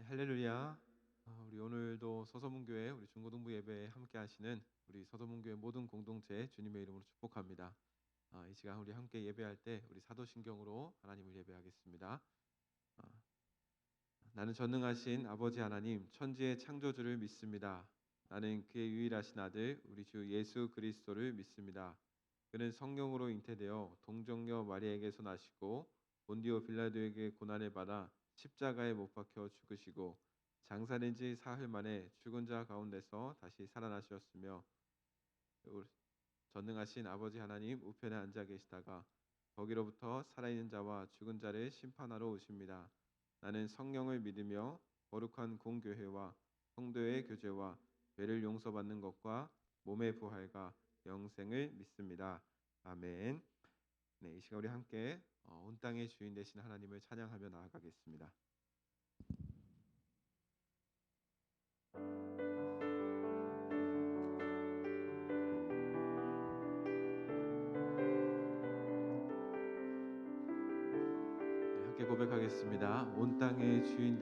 할렐루야. 우리 오늘도 서서문교회 우리 중고등부 예배에 함께 하시는 우리 서서문교회 모든 공동체 주님의 이름으로 축복합니다. 이 시간 우리 함께 예배할 때 우리 사도신경으로 하나님을 예배하겠습니다. 나는 전능하신 아버지 하나님 천지의 창조주를 믿습니다. 나는 그의 유일하신 아들 우리 주 예수 그리스도를 믿습니다. 그는 성령으로 잉태되어 동정녀 마리아에게서 나시고 본디오 빌라도에게 고난을 받아 십자가에 못 박혀 죽으시고 장사된 지 사흘 만에 죽은 자 가운데서 다시 살아나셨으며 전능하신 아버지 하나님 우편에 앉아 계시다가 거기로부터 살아있는 자와 죽은 자를 심판하러 오십니다. 나는 성령을 믿으며 거룩한 공교회와 성도의 교제와 죄를 용서받는 것과 몸의 부활과 영생을 믿습니다. 아멘. 네, 이 시간 우리 함께 온 땅의 주인 되신 하나님을 찬양하며 나아가겠습니다. 네, 함께 고백하겠습니다. 온 땅의 주인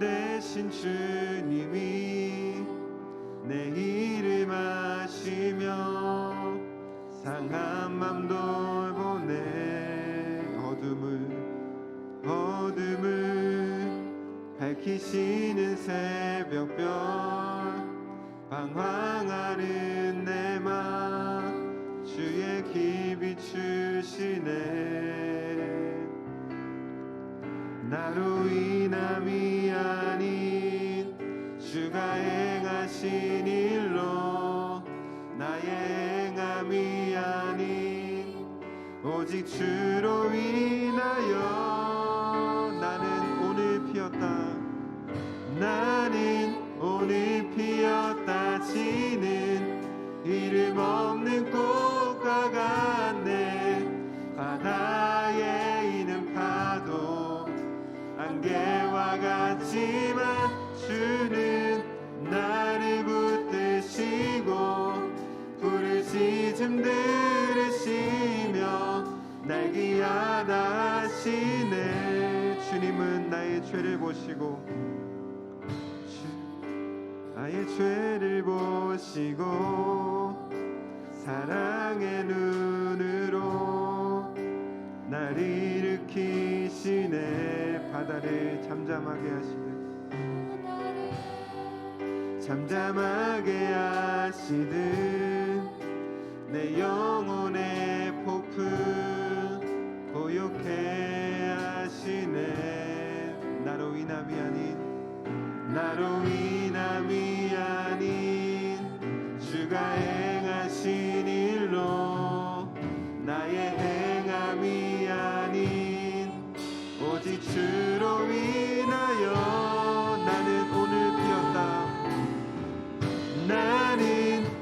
되신 주님이 내 이름 아시며 상한 맘 돌보네 어둠을 밝히시는 새벽별 방황하는 내 맘 주의 기 비추시네. 나로 인함이 아닌 주가 행하신 일로 나의 행함이 아닌 오직 주로 인하여 나는 오늘 피었다 지는 이름 없는 꽃과 같네. 바다에 있는 파도 안개와 같지만 주는 나를 붙드시고 부르짖음 들으시며 날 귀하다 하시네. 주님은 나의 죄를 보시고 사랑의 눈으로 날 일으키시네. 바다를 잠잠하게 하시듯 내 영혼의 폭풍 고요케 하시네. 나로 인함이 아닌 주가 행하신 일로 나의 행함이 아닌 오직 주로 인하여 나는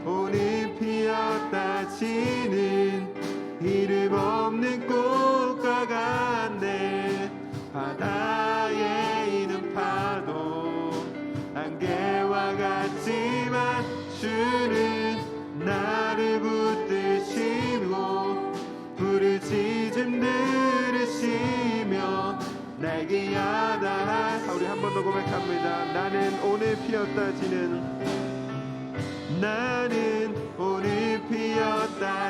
오늘 피었다 지는 이름 없는 꽃과 같네. 바다에 있는 파도 안개와 같지만 주는 나를 붙드시고 부르짖음 들으시며 날 귀하다. 우리 한 번 더 고백합니다. 나는 오늘 피었다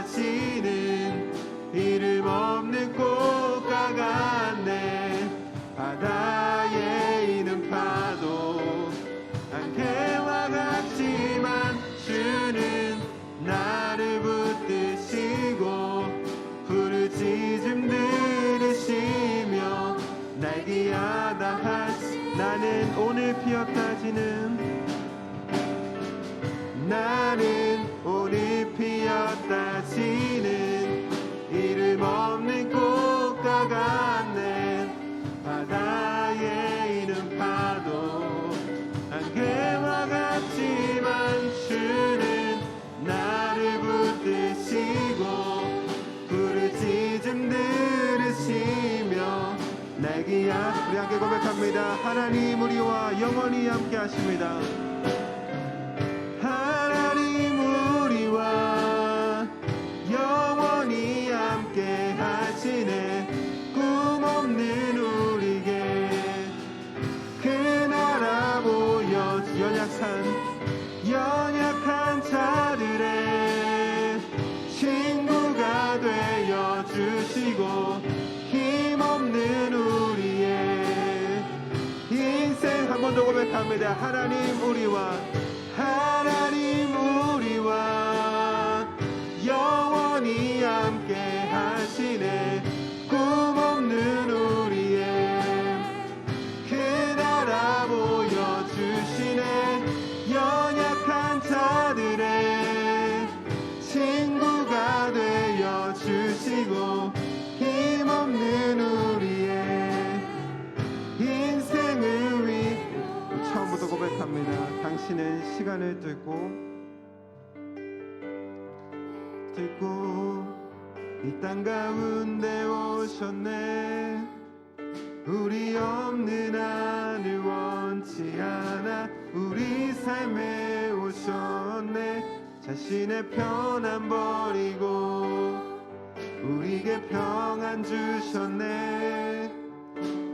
지는 이름 없는 꽃과 같네. 바다에 있는 파도 안개와 같지만 주는 나를 붙드시고 부르짖음 들으시며 날 귀하다 하시. 나는 오늘 피었다 지는 이름 없는 꽃과 같네. 바다에 있는 파도 안개와 같지만 주는 나를 붙드시고 부르짖음 들으시며 날 귀하. 우리 함께 고백합니다. 하나님 우리와 영원히 함께 하십니다. 하나님 우리와 영원히 함께 하시네. 꿈 없는 주시고 힘없는 우리의 인생 한 번 더 고백합니다. 하나님 우리와 영원히 함께 하시네. 꿈없는 우리의 그 나라 보여주시네. 연약한 자들의 친구가 되어 주시고 힘없는 우리의 인생을 처음부터 고백합니다. 당신은 시간을 뚫고 이 땅 가운데 오셨네. 우리 없는 하늘 원치 않아 우리 삶에 오셨네. 자신의 편안 버리고 우리에게 평안 주셨네.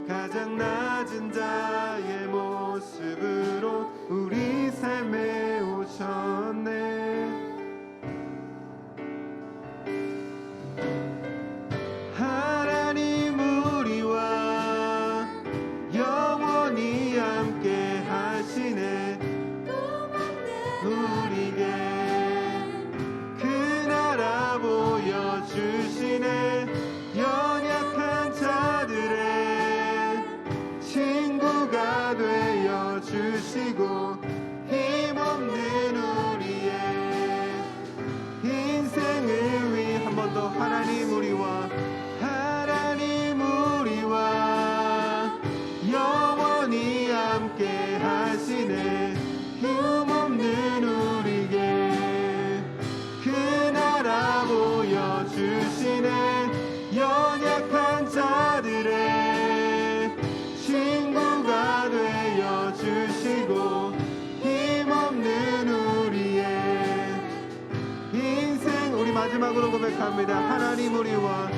가장 낮은 자의 모습으로 우리 삶에 오셨네. 하나님 우리와 영원히 함께 하시네. 우리에게 그 나라 보여주시네. 연약한 자들의 친구가 되어 주시고 힘없는 우리의 인생을 위해 한 번 더 하나님 우리와 영원히 함께 하시네. 힘없는 우리에게 그 나라 보여주시네. 연약한 자들의 친구가 되어 주시고 힘없는 우리의 인생. 우리 마지막으로 고백합니다. 하나님 우리와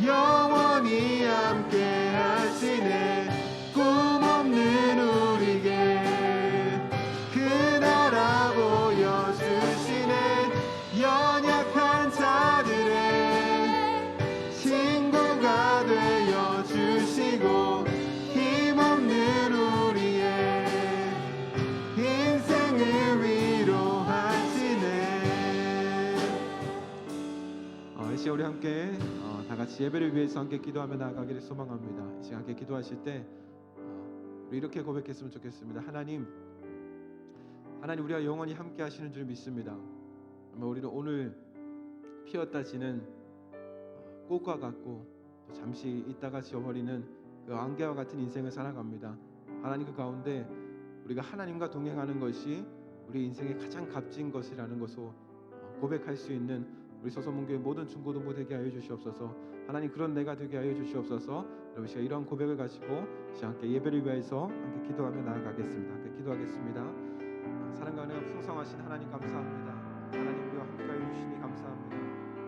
영원히 함께 하시네. 꿈없는 우리에게 그 나라 보여주시네. 연약한 자들의 친구가 되어 주시고 힘없는 우리의 인생을 위로하시네. 이 시간 우리 함께 다 같이 예배를 위해서 함께 기도하며 나아가기를 소망합니다. 이 시간 함께 기도하실 때 우리 이렇게 고백했으면 좋겠습니다. 하나님 우리와 영원히 함께 하시는 줄 믿습니다. 아마 우리는 오늘 피었다 지는 꽃과 같고 또 잠시 있다가 지워버리는 그 안개와 같은 인생을 살아갑니다. 하나님 그 가운데 우리가 하나님과 동행하는 것이 우리 인생의 가장 값진 것이라는 것을 고백할 수 있는 우리 소서문교회 모든 중고등부 되게 하여 주시옵소서. 하나님 그런 내가 되게 하여 주시옵소서. 여러분 시간 이러한 고백을 가지고 함께 예배를 위해서 함께 기도하며 나아가겠습니다. 함께 기도하겠습니다. 사랑과 은혜가 풍성하신 하나님 감사합니다. 하나님 우리와 함께 하여 주시니 감사합니다.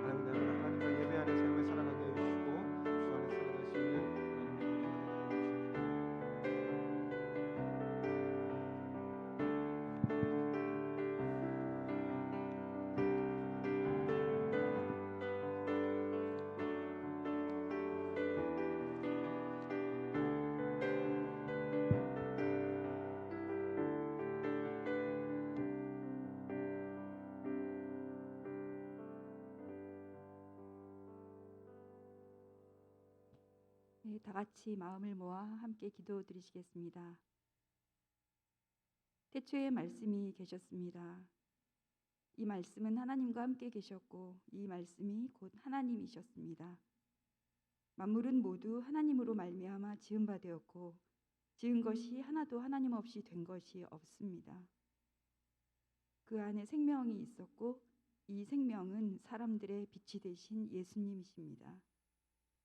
하나님 내가 하나님과 예배하는 삶을 살아가게 하여 주시고 주 안에 살아갈 수 있는 네, 다 같이 마음을 모아 함께 기도드리시겠습니다. 태초에 말씀이 계셨습니다. 이 말씀은 하나님과 함께 계셨고 이 말씀이 곧 하나님이셨습니다. 만물은 모두 하나님으로 말미암아 지은 바 되었고 지은 것이 하나도 하나님 없이 된 것이 없습니다. 그 안에 생명이 있었고 이 생명은 사람들의 빛이 되신 예수님이십니다.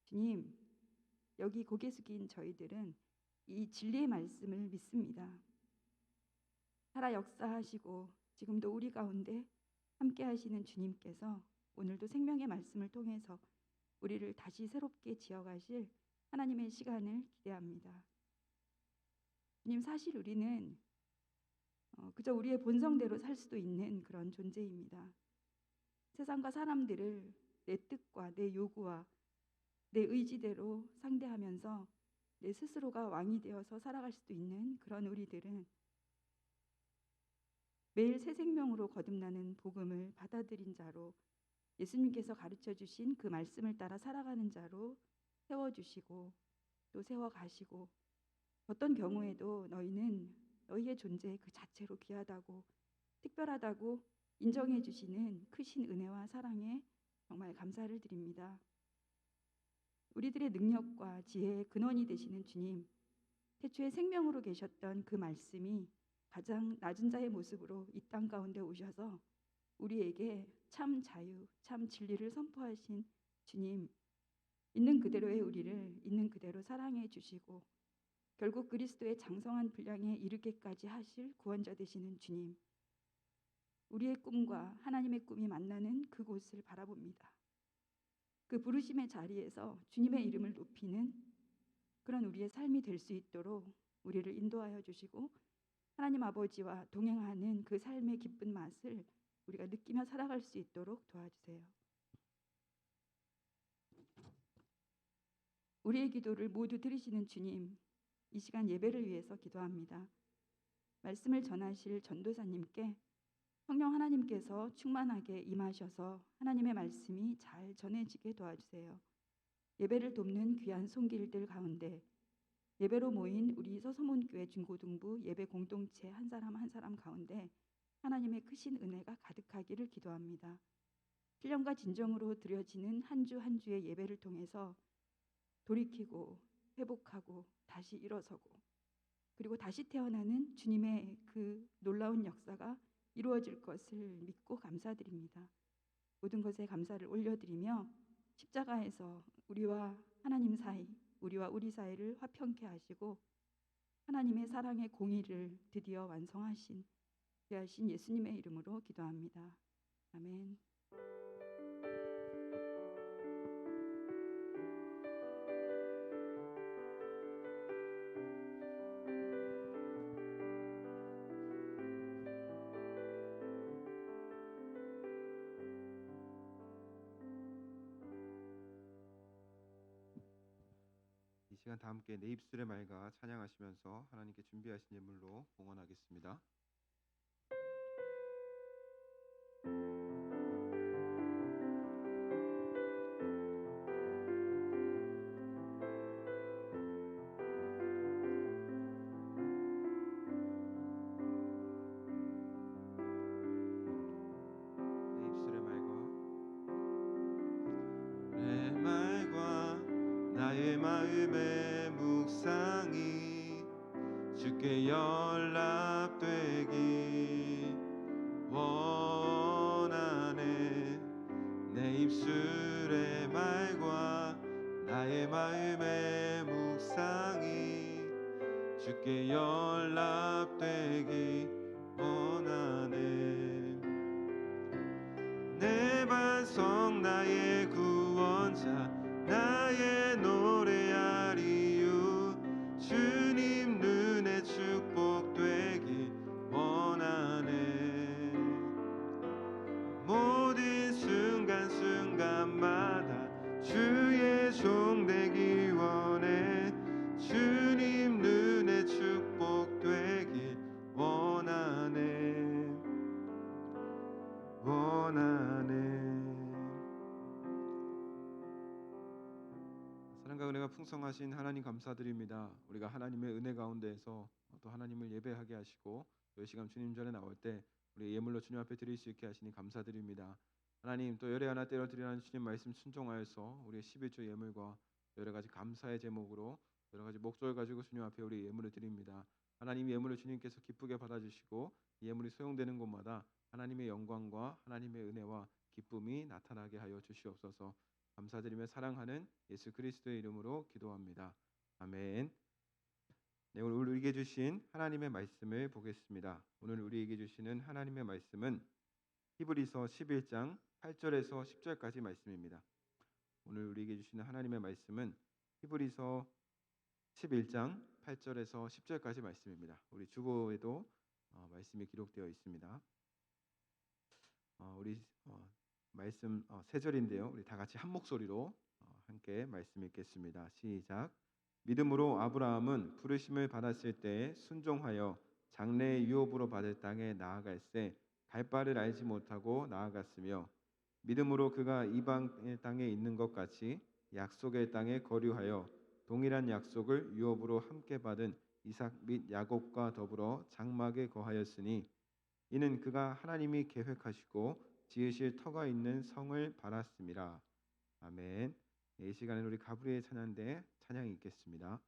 주님, 여기 고개 숙인 저희들은 이 진리의 말씀을 믿습니다. 살아 역사하시고 지금도 우리 가운데 함께 하시는 주님께서 오늘도 생명의 말씀을 통해서 우리를 다시 새롭게 지어가실 하나님의 시간을 기대합니다. 주님, 사실 우리는 그저 우리의 본성대로 살 수도 있는 그런 존재입니다. 세상과 사람들을 내 뜻과 내 요구와 내 의지대로 상대하면서 내 스스로가 왕이 되어서 살아갈 수도 있는 그런 우리들은 매일 새 생명으로 거듭나는 복음을 받아들인 자로 예수님께서 가르쳐 주신 그 말씀을 따라 살아가는 자로 세워주시고 또 세워가시고, 어떤 경우에도 너희는 너희의 존재 그 자체로 귀하다고 특별하다고 인정해 주시는 크신 은혜와 사랑에 정말 감사를 드립니다. 우리들의 능력과 지혜의 근원이 되시는 주님, 태초에 생명으로 계셨던 그 말씀이 가장 낮은 자의 모습으로 이 땅 가운데 오셔서 우리에게 참 자유, 참 진리를 선포하신 주님, 있는 그대로의 우리를 있는 그대로 사랑해 주시고 결국 그리스도의 장성한 분량에 이르게까지 하실 구원자 되시는 주님, 우리의 꿈과 하나님의 꿈이 만나는 그곳을 바라봅니다. 그 부르심의 자리에서 주님의 이름을 높이는 그런 우리의 삶이 될 수 있도록 우리를 인도하여 주시고 하나님 아버지와 동행하는 그 삶의 기쁜 맛을 우리가 느끼며 살아갈 수 있도록 도와주세요. 우리의 기도를 모두 들으시는 주님, 이 시간 예배를 위해서 기도합니다. 말씀을 전하실 전도사님께 성령 하나님께서 충만하게 임하셔서 하나님의 말씀이 잘 전해지게 도와주세요. 예배를 돕는 귀한 손길들 가운데 예배로 모인 우리 서소문교회 중고등부 예배 공동체 한 사람 한 사람 가운데 하나님의 크신 은혜가 가득하기를 기도합니다. 신령과 진정으로 드려지는 한 주 한 주의 예배를 통해서 돌이키고 회복하고 다시 일어서고 그리고 다시 태어나는 주님의 그 놀라운 역사가 이루어질 것을 믿고 감사드립니다. 모든 것에 감사를 올려드리며 십자가에서 우리와 하나님 사이, 우리와 우리 사이를 화평케 하시고 하나님의 사랑의 공의를 드디어 완성하신 귀하신 예수님의 이름으로 기도합니다. 아멘. 이 시간 다 함께 내 입술의 말과 찬양하시면서 하나님께 준비하신 예물로 봉헌하겠습니다. 내 말과 나의 마음의 묵상이 주께 연락되기 원하네. 내 입술의 말과 나의 마음의 묵상이 주께 연락되기 원하네. 내 반석 나의 구원자 나의 노래하리요. 주님 눈에 축복되기 원하네. 모든 순간순간마다 주의 종 되기 원해. 주님 눈에 축복되기 원하네. 사랑과 은혜가 풍성하신 하나님 감사드립니다. 우리가 하나님의 은혜 가운데에서 또 하나님을 예배하게 하시고 또 이 시간 주님 전에 나올 때 우리 예물로 주님 앞에 드릴 수 있게 하시니 감사드립니다. 하나님, 또 열의 하나 때려 드리라는 주님 말씀 순종하여서 우리의 11조 예물과 여러 가지 감사의 제목으로 여러 가지 목적을 가지고 주님 앞에 우리 예물을 드립니다. 하나님, 예물을 주님께서 기쁘게 받아주시고 예물이 소용되는 곳마다 하나님의 영광과 하나님의 은혜와 기쁨이 나타나게 하여 주시옵소서. 감사드리며 사랑하는 예수 그리스도의 이름으로 기도합니다. 아멘. 네, 오늘 우리에게 주신 하나님의 말씀을 보겠습니다. 오늘 우리에게 주시는 하나님의 말씀은 히브리서 11장 8절에서 10절까지 말씀입니다. 오늘 우리에게 주시는 하나님의 말씀은 히브리서 11장 8절에서 10절까지 말씀입니다. 우리 주보에도 말씀이 기록되어 있습니다. 우리 말씀 세 절인데요. 우리 다 같이 한 목소리로 함께 말씀 읽겠습니다. 시작. 믿음으로 아브라함은 부르심을 받았을 때 순종하여 장래의 유업으로 받을 땅에 나아갈새 갈 바를 알지 못하고 나아갔으며 믿음으로 그가 이방의 땅에 있는 것 같이 약속의 땅에 거류하여 동일한 약속을 유업으로 함께 받은 이삭 및 야곱과 더불어 장막에 거하였으니 이는 그가 하나님이 계획하시고 지으실 터가 있는 성을 바랐습니다. 아멘. 이 시간에 우리 가브리엘 찬양대 찬양이 있겠습니다.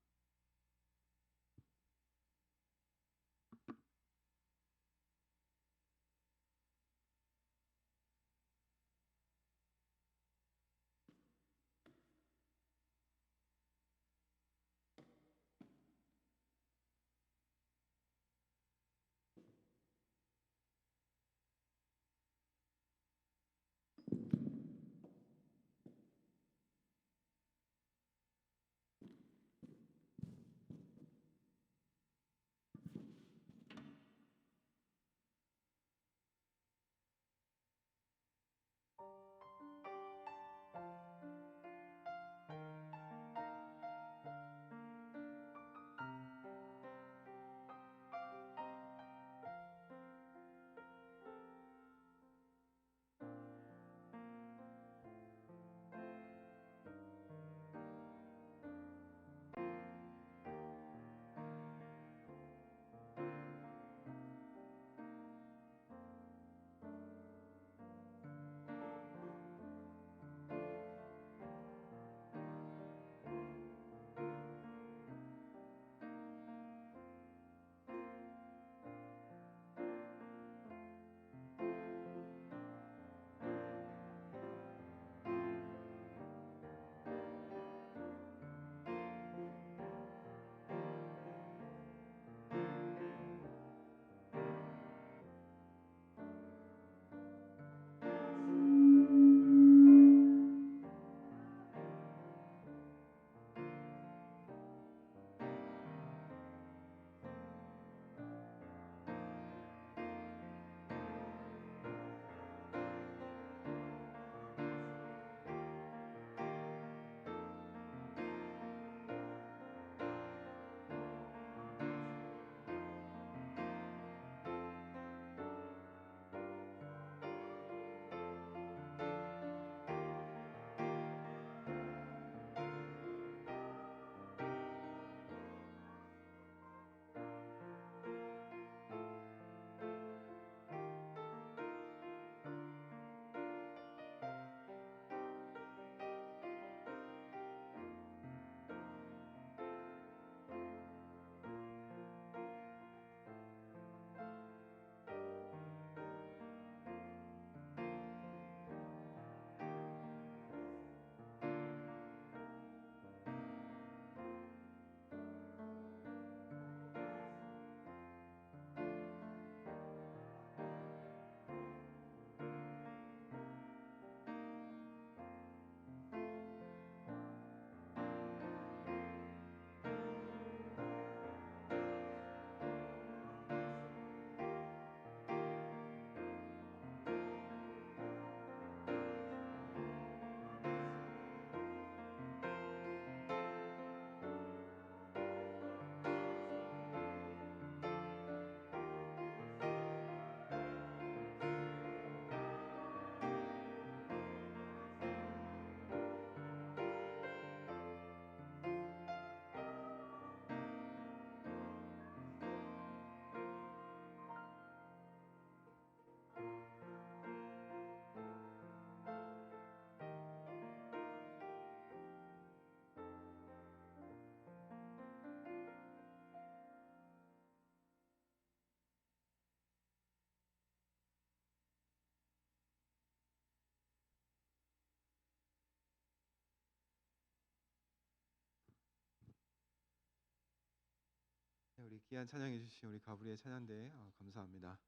우리 귀한 찬양해 주신 우리 가브리엘 찬양대 감사합니다.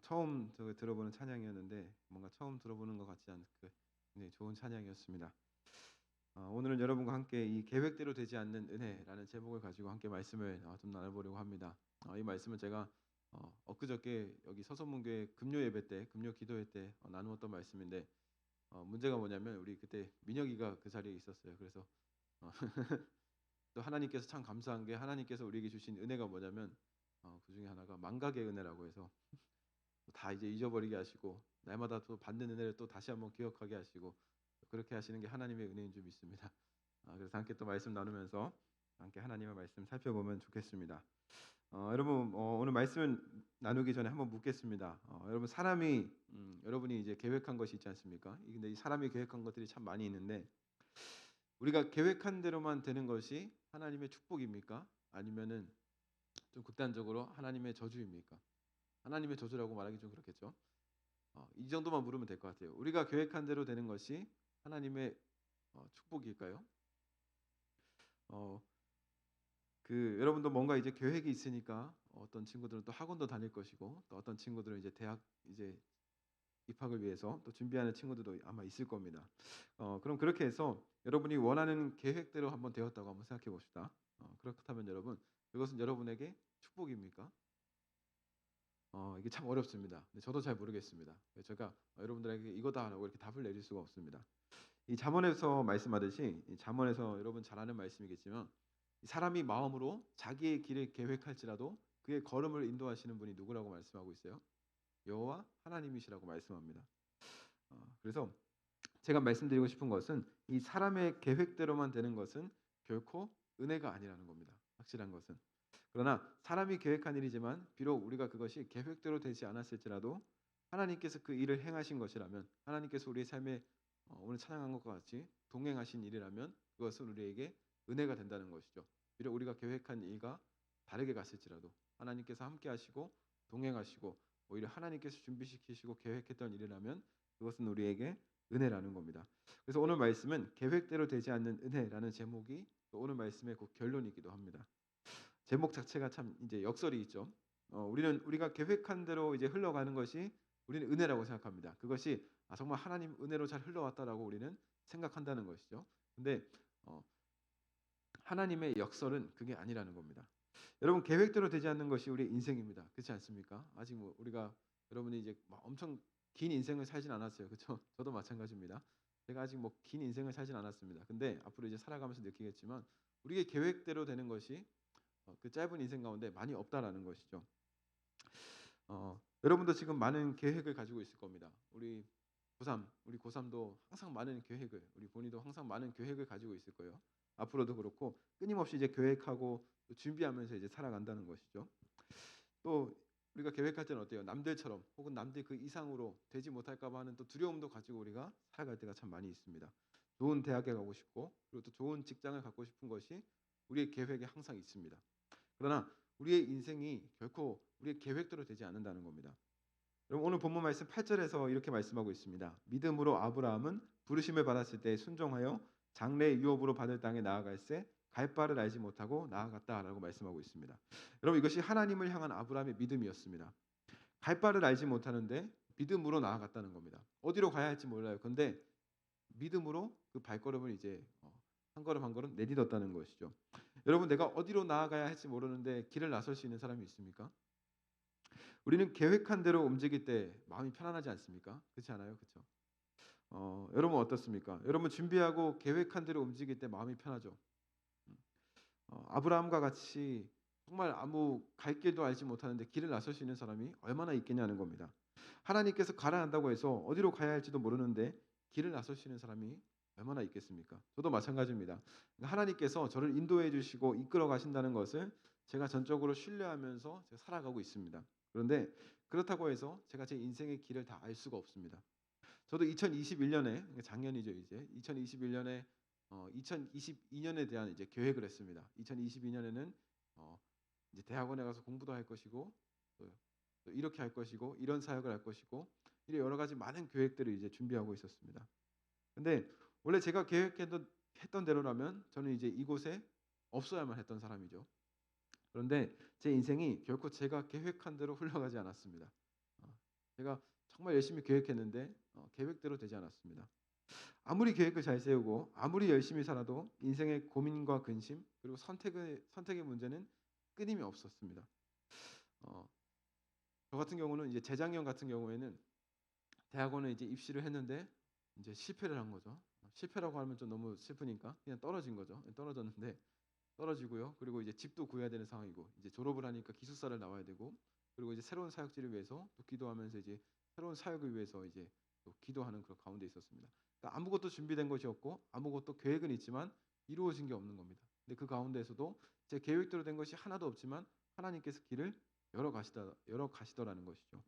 처음 들어보는 찬양이었는데 뭔가 처음 들어보는 것 같지 않고 굉장히 좋은 찬양이었습니다. 오늘은 여러분과 함께 이 계획대로 되지 않는 은혜라는 제목을 가지고 함께 말씀을 좀 나눠보려고 합니다. 이 말씀은 제가 엊그저께 여기 서선문교회 금요 예배 때, 금요 기도회 때 나누었던 말씀인데 문제가 뭐냐면 우리 그때 민혁이가 그 자리에 있었어요. 그래서 어, 또 하나님께서 참 감사한 게 하나님께서 우리에게 주신 은혜가 뭐냐면 그 중에 하나가 망각의 은혜라고 해서 다 이제 잊어버리게 하시고 날마다 또 받는 은혜를 또 다시 한번 기억하게 하시고 그렇게 하시는 게 하나님의 은혜인 줄 믿습니다. 그래서 함께 또 말씀 나누면서 함께 하나님의 말씀 살펴보면 좋겠습니다. 여러분 오늘 말씀을 나누기 전에 한번 묻겠습니다. 여러분 사람이 여러분이 이제 계획한 것이 있지 않습니까? 근데 이 사람이 계획한 것들이 참 많이 있는데 우리가 계획한 대로만 되는 것이 하나님의 축복입니까? 아니면은 좀 극단적으로 하나님의 저주입니까? 하나님의 저주라고 말하기 좀 그렇겠죠. 이 정도만 물으면 될 것 같아요. 우리가 계획한 대로 되는 것이 하나님의 축복일까요? 어, 여러분도 뭔가 이제 계획이 있으니까 어떤 친구들은 또 학원도 다닐 것이고 또 어떤 친구들은 이제 대학 이제 입학을 위해서 또 준비하는 친구들도 아마 있을 겁니다. 그럼 그렇게 해서 여러분이 원하는 계획대로 한번 되었다고 한번 생각해 봅시다. 그렇다면 여러분 이것은 여러분에게 축복입니까? 이게 참 어렵습니다. 근데 저도 잘 모르겠습니다. 제가 여러분들에게 이거다라고 이렇게 답을 내릴 수가 없습니다. 이 잠언에서 말씀하듯이 이 잠언에서 여러분 잘 아는 말씀이겠지만 이 사람이 마음으로 자기의 길을 계획할지라도 그의 걸음을 인도하시는 분이 누구라고 말씀하고 있어요? 여호와 하나님이시라고 말씀합니다. 그래서 제가 말씀드리고 싶은 것은 이 사람의 계획대로만 되는 것은 결코 은혜가 아니라는 겁니다. 확실한 것은. 그러나 사람이 계획한 일이지만 비록 우리가 그것이 계획대로 되지 않았을지라도 하나님께서 그 일을 행하신 것이라면 하나님께서 우리의 삶에 오늘 찬양한 것과 같이 동행하신 일이라면 그것은 우리에게 은혜가 된다는 것이죠. 비록 우리가 계획한 일과 다르게 갔을지라도 하나님께서 함께 하시고 동행하시고 오히려 하나님께서 준비시키시고 계획했던 일이라면 그것은 우리에게 은혜라는 겁니다. 그래서 오늘 말씀은 계획대로 되지 않는 은혜라는 제목이 오늘 말씀의 그 결론이기도 합니다. 제목 자체가 참 이제 역설이 있죠. 우리가 계획한 대로 이제 흘러가는 것이 우리는 은혜라고 생각합니다. 그것이 정말 하나님 은혜로 잘 흘러왔다라고 우리는 생각한다는 것이죠. 근데 하나님의 역설은 그게 아니라는 겁니다. 여러분 계획대로 되지 않는 것이 우리의 인생입니다. 그렇지 않습니까? 아직 뭐 우리가 여러분이 이제 막 엄청 긴 인생을 살진 않았어요. 그렇죠? 저도 마찬가지입니다. 제가 아직 뭐 긴 인생을 살진 않았습니다. 근데 앞으로 이제 살아가면서 느끼겠지만 우리의 계획대로 되는 것이 그 짧은 인생 가운데 많이 없다라는 것이죠. 여러분도 지금 많은 계획을 가지고 있을 겁니다. 우리 고3도 항상 많은 계획을, 우리 본이도 항상 많은 계획을 가지고 있을 거예요. 앞으로도 그렇고 끊임없이 이제 계획하고 또 준비하면서 이제 살아간다는 것이죠. 또 우리가 계획할 때는 어때요? 남들처럼 혹은 남들 그 이상으로 되지 못할까 봐 하는 또 두려움도 가지고 우리가 살아갈 때가 참 많이 있습니다. 좋은 대학에 가고 싶고 그리고 또 좋은 직장을 갖고 싶은 것이 우리의 계획에 항상 있습니다. 그러나 우리의 인생이 결코 우리의 계획대로 되지 않는다는 겁니다. 여러분 오늘 본문 말씀 8절에서 이렇게 말씀하고 있습니다. 믿음으로 아브라함은 부르심을 받았을 때 순종하여 장래 유업으로 받을 땅에 나아갈새 갈 바를 알지 못하고 나아갔다라고 말씀하고 있습니다. 여러분 이것이 하나님을 향한 아브라함의 믿음이었습니다. 갈 바를 알지 못하는데 믿음으로 나아갔다는 겁니다. 어디로 가야 할지 몰라요. 근데 믿음으로 그 발걸음을 이제 한 걸음 한 걸음 내딛었다는 것이죠. 여러분 내가 어디로 나아가야 할지 모르는데 길을 나설 수 있는 사람이 있습니까? 우리는 계획한 대로 움직일 때 마음이 편안하지 않습니까? 그렇지 않아요? 그렇죠? 여러분 어떻습니까? 여러분 준비하고 계획한 대로 움직일 때 마음이 편하죠. 아브라함과 같이 정말 아무 갈 길도 알지 못하는데 길을 나설 수 있는 사람이 얼마나 있겠냐는 겁니다. 하나님께서 가라 한다고 해서 어디로 가야 할지도 모르는데 길을 나설 수 있는 사람이 얼마나 있겠습니까? 저도 마찬가지입니다. 하나님께서 저를 인도해 주시고 이끌어 가신다는 것을 제가 전적으로 신뢰하면서 제가 살아가고 있습니다. 그런데 그렇다고 해서 제가 제 인생의 길을 다 알 수가 없습니다. 저도 2021년에 작년이죠 이제 2021년에 2022년에 대한 이제 계획을 했습니다. 2022년에는 이제 대학원에 가서 공부도 할 것이고 또 이렇게 할 것이고 이런 사역을 할 것이고 이런 여러 가지 많은 계획들을 이제 준비하고 있었습니다. 근데 원래 제가 했던 대로라면 저는 이제 이곳에 없어야만 했던 사람이죠. 그런데 제 인생이 결코 제가 계획한 대로 흘러가지 않았습니다. 제가 정말 열심히 계획했는데 계획대로 되지 않았습니다. 아무리 계획을 잘 세우고 아무리 열심히 살아도 인생의 고민과 근심 그리고 선택의 문제는 끊임이 없었습니다. 저 같은 경우는 이제 재작년 같은 경우에는 대학원에 이제 입시를 했는데 이제 실패를 한 거죠. 실패라고 하면 좀 너무 슬프니까 그냥 떨어진 거죠. 떨어졌는데 떨어지고요. 그리고 이제 집도 구해야 되는 상황이고 이제 졸업을 하니까 기숙사를 나와야 되고 그리고 이제 새로운 사역지를 위해서 또 기도하면서 이제 새로운 사역을 위해서 이제 또 기도하는 그런 가운데 있었습니다. 그러니까 아무것도 준비된 것이 없고 아무것도 계획은 있지만 이루어진 게 없는 겁니다. 근데 그 가운데에서도 제 계획대로 된 것이 하나도 없지만 하나님께서 길을 열어 가시더라는 것이죠.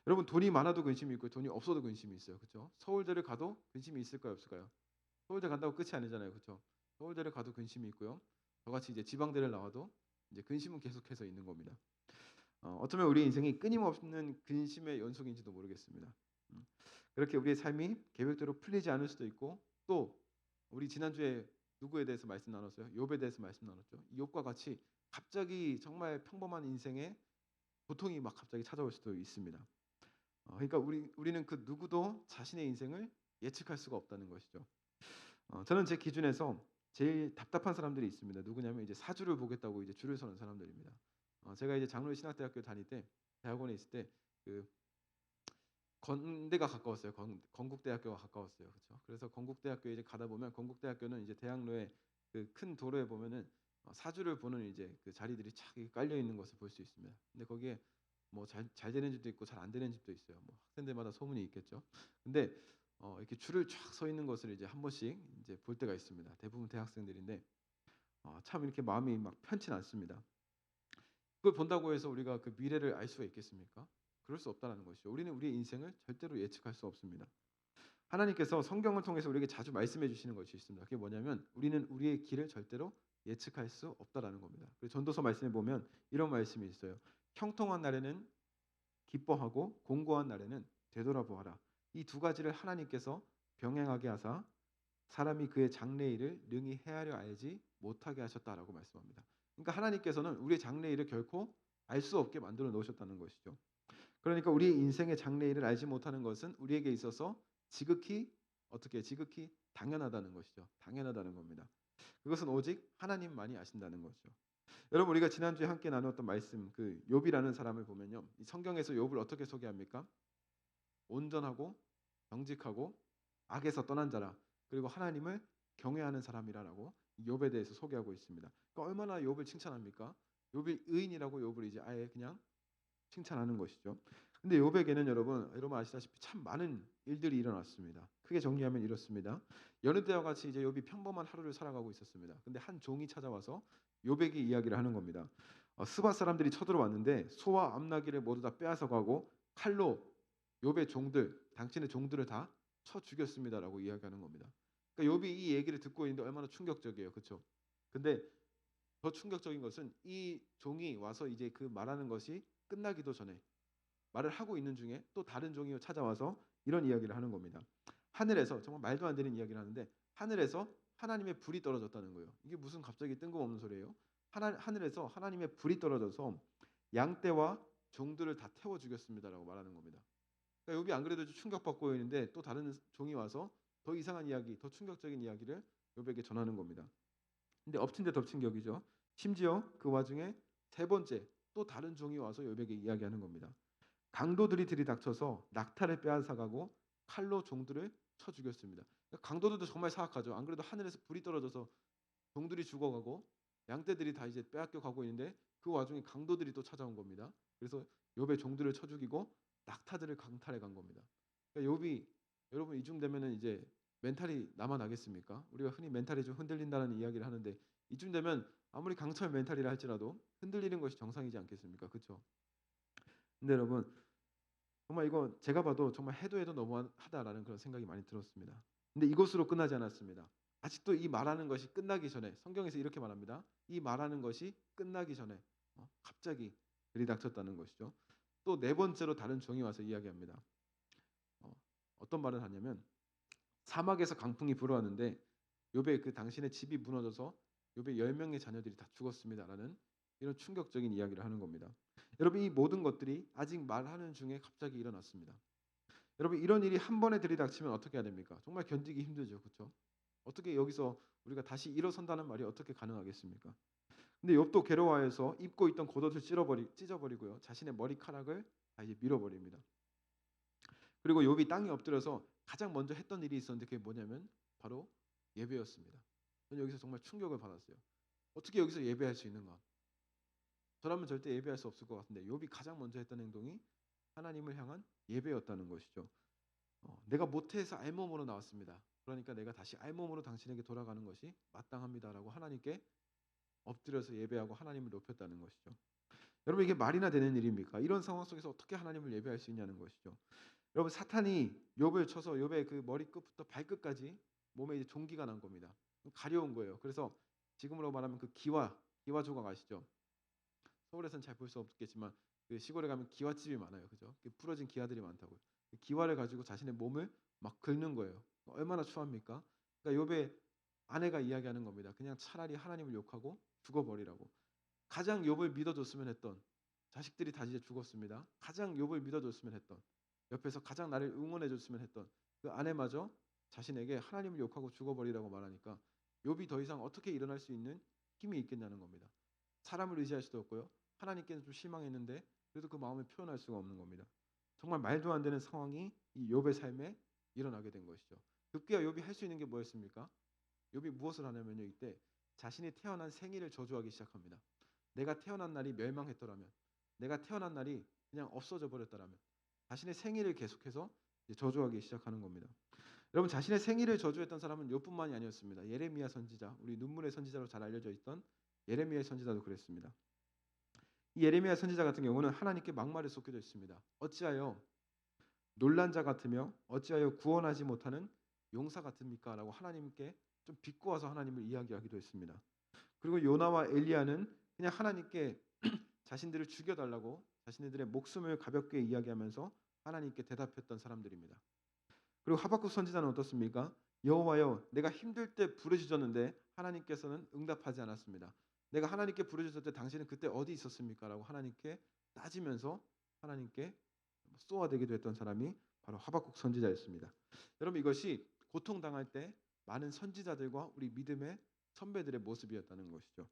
여러분 돈이 많아도 근심이 있고 돈이 없어도 근심이 있어요. 그렇죠? 서울대를 가도 근심이 있을까요, 없을까요? 서울대 간다고 끝이 아니잖아요. 그렇죠? 서울대를 가도 근심이 있고요. 저같이 이제 지방대를 나와도 이제 근심은 계속해서 있는 겁니다. 어쩌면 우리 인생이 끊임없는 근심의 연속인지도 모르겠습니다. 그렇게 우리의 삶이 계획대로 풀리지 않을 수도 있고 또 우리 지난주에 누구에 대해서 말씀 나눴어요? 욥에 대해서 말씀 나눴죠. 이 욥과 같이 갑자기 정말 평범한 인생에 고통이 막 갑자기 찾아올 수도 있습니다. 그러니까 우리는 그 누구도 자신의 인생을 예측할 수가 없다는 것이죠. 저는 제 기준에서 제일 답답한 사람들이 있습니다. 누구냐면 이제 사주를 보겠다고 이제 줄을 서는 사람들입니다. 제가 이제 장로의 신학대학교 다닐 때 대학원에 있을 때 그 건대가 가까웠어요. 건국대학교가 가까웠어요. 그렇죠? 그래서 건국대학교에 이제 가다 보면 건국대학교는 이제 대학로에 그 큰 도로에 보면은 사주를 보는 이제 그 자리들이 착 깔려 있는 것을 볼 수 있습니다. 근데 거기에 뭐 잘 되는 집도 있고 잘 안 되는 집도 있어요. 뭐 학생들마다 소문이 있겠죠. 근데 이렇게 줄을 쫙 서 있는 것을 이제 한 번씩 이제 볼 때가 있습니다. 대부분 대학생들인데 참 이렇게 마음이 막 편치 않습니다. 그걸 본다고 해서 우리가 그 미래를 알 수가 있겠습니까? 그럴 수 없다는 것이죠. 우리는 우리의 인생을 절대로 예측할 수 없습니다. 하나님께서 성경을 통해서 우리에게 자주 말씀해 주시는 것이 있습니다. 그게 뭐냐면 우리는 우리의 길을 절대로 예측할 수 없다라는 겁니다. 그래서 전도서 말씀에 보면 이런 말씀이 있어요. 형통한 날에는 기뻐하고 공고한 날에는 되돌아보아라. 이 두 가지를 하나님께서 병행하게 하사 사람이 그의 장래일을 능히 헤아려 알지 못하게 하셨다라고 말씀합니다. 그러니까 하나님께서는 우리의 장래일을 결코 알 수 없게 만들어 놓으셨다는 것이죠. 그러니까 우리 인생의 장래일을 알지 못하는 것은 우리에게 있어서 지극히 당연하다는 것이죠. 당연하다는 겁니다. 그것은 오직 하나님만이 아신다는 거죠. 여러분 우리가 지난주에 함께 나누었던 말씀 그 욥이라는 사람을 보면요. 이 성경에서 욥을 어떻게 소개합니까? 온전하고 정직하고 악에서 떠난 자라. 그리고 하나님을 경외하는 사람이라고 욥에 대해서 소개하고 있습니다. 그러니까 얼마나 욥을 칭찬합니까? 욥이 의인이라고 욥을 이제 아예 그냥 칭찬하는 것이죠. 근데 욥에게는 여러분 아시다시피 참 많은 일들이 일어났습니다. 크게 정리하면 이렇습니다. 여느 때와 같이 이제 욥이 평범한 하루를 살아가고 있었습니다. 근데 한 종이 찾아와서 욥에게 이야기를 하는 겁니다. 스바 사람들이 쳐들어왔는데 소와 암나귀를 모두 다 빼앗아 가고 칼로 욥의 종들, 당신의 종들을 다 쳐 죽였습니다라고 이야기하는 겁니다. 그러니까 욥이 이 얘기를 듣고 있는데 얼마나 충격적이에요. 그렇죠? 근데 더 충격적인 것은 이 종이 와서 이제 그 말하는 것이 끝나기도 전에 말을 하고 있는 중에 또 다른 종이 찾아와서 이런 이야기를 하는 겁니다. 하늘에서 정말 말도 안 되는 이야기를 하는데 하늘에서 하나님의 불이 떨어졌다는 거예요. 이게 무슨 갑자기 뜬금없는 소리예요? 하늘에서 하나님의 불이 떨어져서 양떼와 종들을 다 태워 죽였습니다라고 말하는 겁니다. 그러니까 욥이 안 그래도 충격받고 있는데 또 다른 종이 와서 더 이상한 이야기, 더 충격적인 이야기를 욥에게 전하는 겁니다. 근데 엎친 데 덮친 격이죠. 심지어 그 와중에 세 번째 또 다른 종이 와서 욥에게 이야기하는 겁니다. 강도들이 들이닥쳐서 낙타를 빼앗아가고 칼로 종들을 쳐 죽였습니다. 그러니까 강도들도 정말 사악하죠. 안 그래도 하늘에서 불이 떨어져서 종들이 죽어가고 양떼들이 다 이제 빼앗겨 가고 있는데 그 와중에 강도들이 또 찾아온 겁니다. 그래서 욥의 종들을 쳐 죽이고 낙타들을 강탈해 간 겁니다. 그러니까 욥이 여러분 이쯤 되면은 이제 멘탈이 남아나겠습니까? 우리가 흔히 멘탈이 좀 흔들린다는 이야기를 하는데 이쯤 되면 아무리 강철 멘탈이라 할지라도 흔들리는 것이 정상이지 않겠습니까? 그렇죠? 근데 여러분 정말 이거 제가 봐도 정말 해도 너무하다라는 그런 생각이 많이 들었습니다. 근데 이것으로 끝나지 않았습니다. 아직도 이 말하는 것이 끝나기 전에 성경에서 이렇게 말합니다. 이 말하는 것이 끝나기 전에 갑자기 들이닥쳤다는 것이죠. 또 네 번째로 다른 종이 와서 이야기합니다. 어떤 말을 하냐면 사막에서 강풍이 불어왔는데 욥의 그 당신의 집이 무너져서 욥의 10명의 자녀들이 다 죽었습니다라는 이런 충격적인 이야기를 하는 겁니다. 여러분 이 모든 것들이 아직 말하는 중에 갑자기 일어났습니다. 여러분 이런 일이 한 번에 들이닥치면 어떻게 해야 됩니까? 정말 견디기 힘들죠. 그렇죠? 어떻게 여기서 우리가 다시 일어선다는 말이 어떻게 가능하겠습니까? 근데 욥도 괴로워해서 입고 있던 겉옷을 찢어버리고요. 자신의 머리카락을 다 이제 밀어버립니다. 그리고 욥이 땅에 엎드려서 가장 먼저 했던 일이 있었는데 그게 뭐냐면 바로 예배였습니다. 저는 여기서 정말 충격을 받았어요. 어떻게 여기서 예배할 수 있는가? 저라면 절대 예배할 수 없을 것 같은데 욥이 가장 먼저 했던 행동이 하나님을 향한 예배였다는 것이죠. 내가 모태에서 알몸으로 나왔습니다. 그러니까 내가 다시 알몸으로 당신에게 돌아가는 것이 마땅합니다라고 하나님께 엎드려서 예배하고 하나님을 높였다는 것이죠. 여러분 이게 말이나 되는 일입니까? 이런 상황 속에서 어떻게 하나님을 예배할 수 있냐는 것이죠. 여러분 사탄이 욥을 쳐서 욥의 그 머리끝부터 발끝까지 몸에 이제 종기가 난 겁니다. 가려운 거예요. 그래서 지금으로 말하면 그 기와 조각 아시죠? 서울에서는 잘 볼 수 없겠지만 그 시골에 가면 기와집이 많아요. 그죠? 부러진 기와들이 많다고요. 그 기와를 가지고 자신의 몸을 막 긁는 거예요. 얼마나 추합니까? 그러니까 욥의 아내가 이야기하는 겁니다. 그냥 차라리 하나님을 욕하고 죽어버리라고. 가장 욥을 믿어줬으면 했던 자식들이 다 이제 죽었습니다. 가장 욥을 믿어줬으면 했던 옆에서 가장 나를 응원해줬으면 했던 그 아내마저 자신에게 하나님을 욕하고 죽어버리라고 말하니까 욥이 더 이상 어떻게 일어날 수 있는 힘이 있겠냐는 겁니다. 사람을 의지할 수도 없고요. 하나님께는 좀 실망했는데 그래도 그 마음을 표현할 수가 없는 겁니다. 정말 말도 안 되는 상황이 이 욥의 삶에 일어나게 된 것이죠. 급기야 욥이 할 수 있는 게 뭐였습니까? 욥이 무엇을 하냐면요. 이때 자신이 태어난 생일을 저주하기 시작합니다. 내가 태어난 날이 멸망했더라면, 내가 태어난 날이 그냥 없어져 버렸더라면 자신의 생일을 계속해서 저주하기 시작하는 겁니다. 여러분 자신의 생일을 저주했던 사람은 욥뿐만이 아니었습니다. 예레미야 선지자, 우리 눈물의 선지자로 잘 알려져 있던 예레미야 선지자도 그랬습니다. 이 예레미야 선지자 같은 경우는 하나님께 막말을 쏟겨져 있습니다. 어찌하여 놀란 자 같으며 어찌하여 구원하지 못하는 용사 같습니까? 라고 하나님께 좀 비꼬아서 하나님을 이야기하기도 했습니다. 그리고 요나와 엘리야는 그냥 하나님께 자신들을 죽여달라고 자신들의 목숨을 가볍게 이야기하면서 하나님께 대답했던 사람들입니다. 그리고 하박국 선지자는 어떻습니까? 여호와여 내가 힘들 때 부르짖었는데 하나님께서는 응답하지 않았습니다. 내가 하나님께 부르짖을 때 당신은 그때 어디 있었습니까? 라고 하나님께 따지면서 하나님께 쏘아대기도 했던 사람이 바로 하박국 선지자였습니다. 여러분 이것이 고통당할 때 많은 선지자들과 우리 믿음의 선배들의 모습이었다는 것이죠.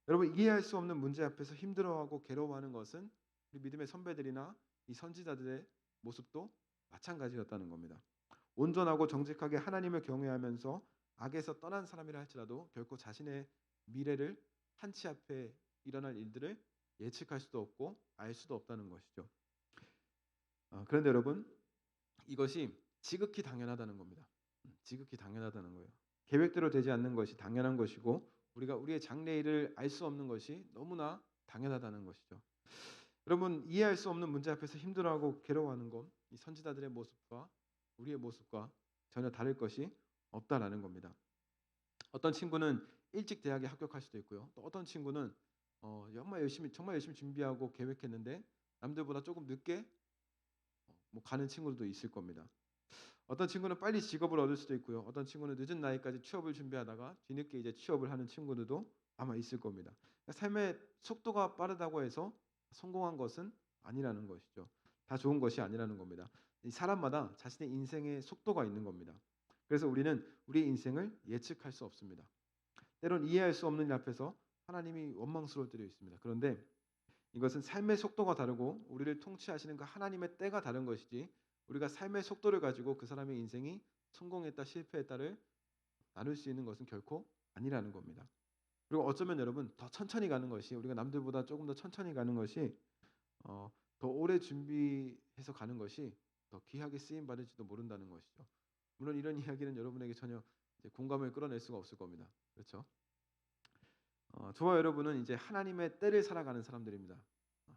여러분 이해할 수 없는 문제 앞에서 힘들어하고 괴로워하는 것은 우리 믿음의 선배들이나 이 선지자들의 모습도 마찬가지였다는 겁니다. 온전하고 정직하게 하나님을 경외하면서 악에서 떠난 사람이라 할지라도 결코 자신의 미래를 한치 앞에 일어날 일들을 예측할 수도 없고 알 수도 없다는 것이죠. 그런데 여러분 이것이 지극히 당연하다는 겁니다. 지극히 당연하다는 거예요. 계획대로 되지 않는 것이 당연한 것이고 우리가 우리의 장래일을 알 수 없는 것이 너무나 당연하다는 것이죠. 여러분 이해할 수 없는 문제 앞에서 힘들어하고 괴로워하는 것, 이 선지자들의 모습과 우리의 모습과 전혀 다를 것이 없다라는 겁니다. 어떤 친구는 일찍 대학에 합격할 수도 있고요. 또 어떤 친구는 정말 열심히 준비하고 계획했는데 남들보다 조금 늦게 가는 친구들도 있을 겁니다. 어떤 친구는 빨리 직업을 얻을 수도 있고요. 어떤 친구는 늦은 나이까지 취업을 준비하다가 뒤늦게 이제 취업을 하는 친구들도 아마 있을 겁니다. 그러니까 삶의 속도가 빠르다고 해서 성공한 것은 아니라는 것이죠. 다 좋은 것이 아니라는 겁니다. 이 사람마다 자신의 인생의 속도가 있는 겁니다. 그래서 우리는 우리의 인생을 예측할 수 없습니다. 때론 이해할 수 없는 일 앞에서 하나님이 원망스러울 때도 있습니다. 그런데 이것은 삶의 속도가 다르고 우리를 통치하시는 그 하나님의 때가 다른 것이지 우리가 삶의 속도를 가지고 그 사람의 인생이 성공했다 실패했다를 나눌 수 있는 것은 결코 아니라는 겁니다. 그리고 어쩌면 여러분 더 천천히 가는 것이 우리가 남들보다 조금 더 천천히 가는 것이 더 오래 준비해서 가는 것이 더 귀하게 쓰임 받을지도 모른다는 것이죠. 물론 이런 이야기는 여러분에게 전혀 이제 공감을 끌어낼 수가 없을 겁니다. 그렇죠? 저와 여러분은 이제 하나님의 때를 살아가는 사람들입니다.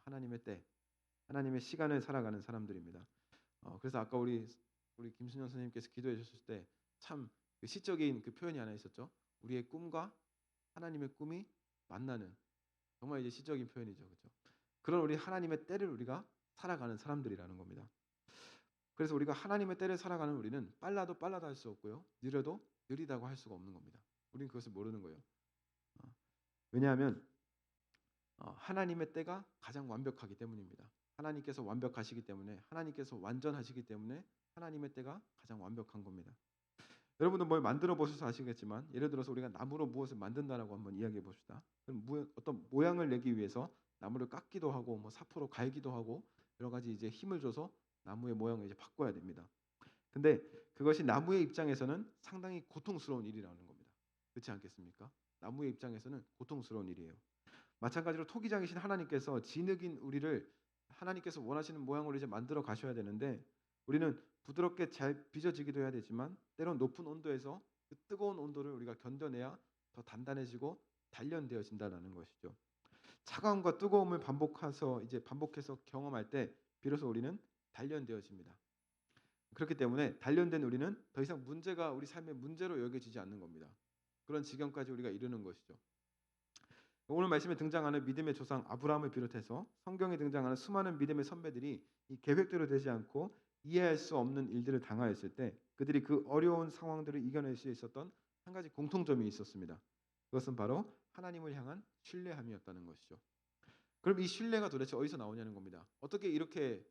하나님의 때, 하나님의 시간을 살아가는 사람들입니다. 그래서 아까 우리 김순영 선생님께서 기도해 주셨을 때 참 그 시적인 그 표현이 하나 있었죠. 우리의 꿈과 하나님의 꿈이 만나는 정말 이제 시적인 표현이죠, 그렇죠? 그런 우리 하나님의 때를 우리가 살아가는 사람들이라는 겁니다. 그래서 우리가 하나님의 때를 살아가는 우리는 빨라도 빨라도 할 수 없고요, 느려도 느리다고 할 수가 없는 겁니다. 우리는 그것을 모르는 거예요. 왜냐하면 하나님의 때가 가장 완벽하기 때문입니다. 하나님께서 완벽하시기 때문에 하나님께서 완전하시기 때문에 하나님의 때가 가장 완벽한 겁니다. 여러분도 뭘 만들어 보셔서 아시겠지만 예를 들어서 우리가 나무로 무엇을 만든다라고 한번 이야기해 봅시다. 그럼 어떤 모양을 내기 위해서 나무를 깎기도 하고 사포로 갈기도 하고 여러 가지 이제 힘을 줘서 나무의 모양을 이제 바꿔야 됩니다. 근데 그것이 나무의 입장에서는 상당히 고통스러운 일이라는 겁니다. 그렇지 않겠습니까? 나무의 입장에서는 고통스러운 일이에요. 마찬가지로 토기장이신 하나님께서 진흙인 우리를 하나님께서 원하시는 모양으로 이제 만들어 가셔야 되는데 우리는 부드럽게 잘 빚어지기도 해야 되지만 때론 높은 온도에서 그 뜨거운 온도를 우리가 견뎌내야 더 단단해지고 단련되어진다는 것이죠. 차가움과 뜨거움을 반복해서 경험할 때 비로소 우리는 단련되어집니다. 그렇기 때문에 단련된 우리는 더 이상 문제가 우리 삶의 문제로 여겨지지 않는 겁니다. 그런 지경까지 우리가 이르는 것이죠. 오늘 말씀에 등장하는 믿음의 조상 아브라함을 비롯해서 성경에 등장하는 수많은 믿음의 선배들이 이 계획대로 되지 않고 이해할 수 없는 일들을 당하였을 때 그들이 그 어려운 상황들을 이겨낼 수 있었던 한 가지 공통점이 있었습니다. 그것은 바로 하나님을 향한 신뢰함이었다는 것이죠. 그럼 이 신뢰가 도대체 어디서 나오냐는 겁니다. 어떻게 이렇게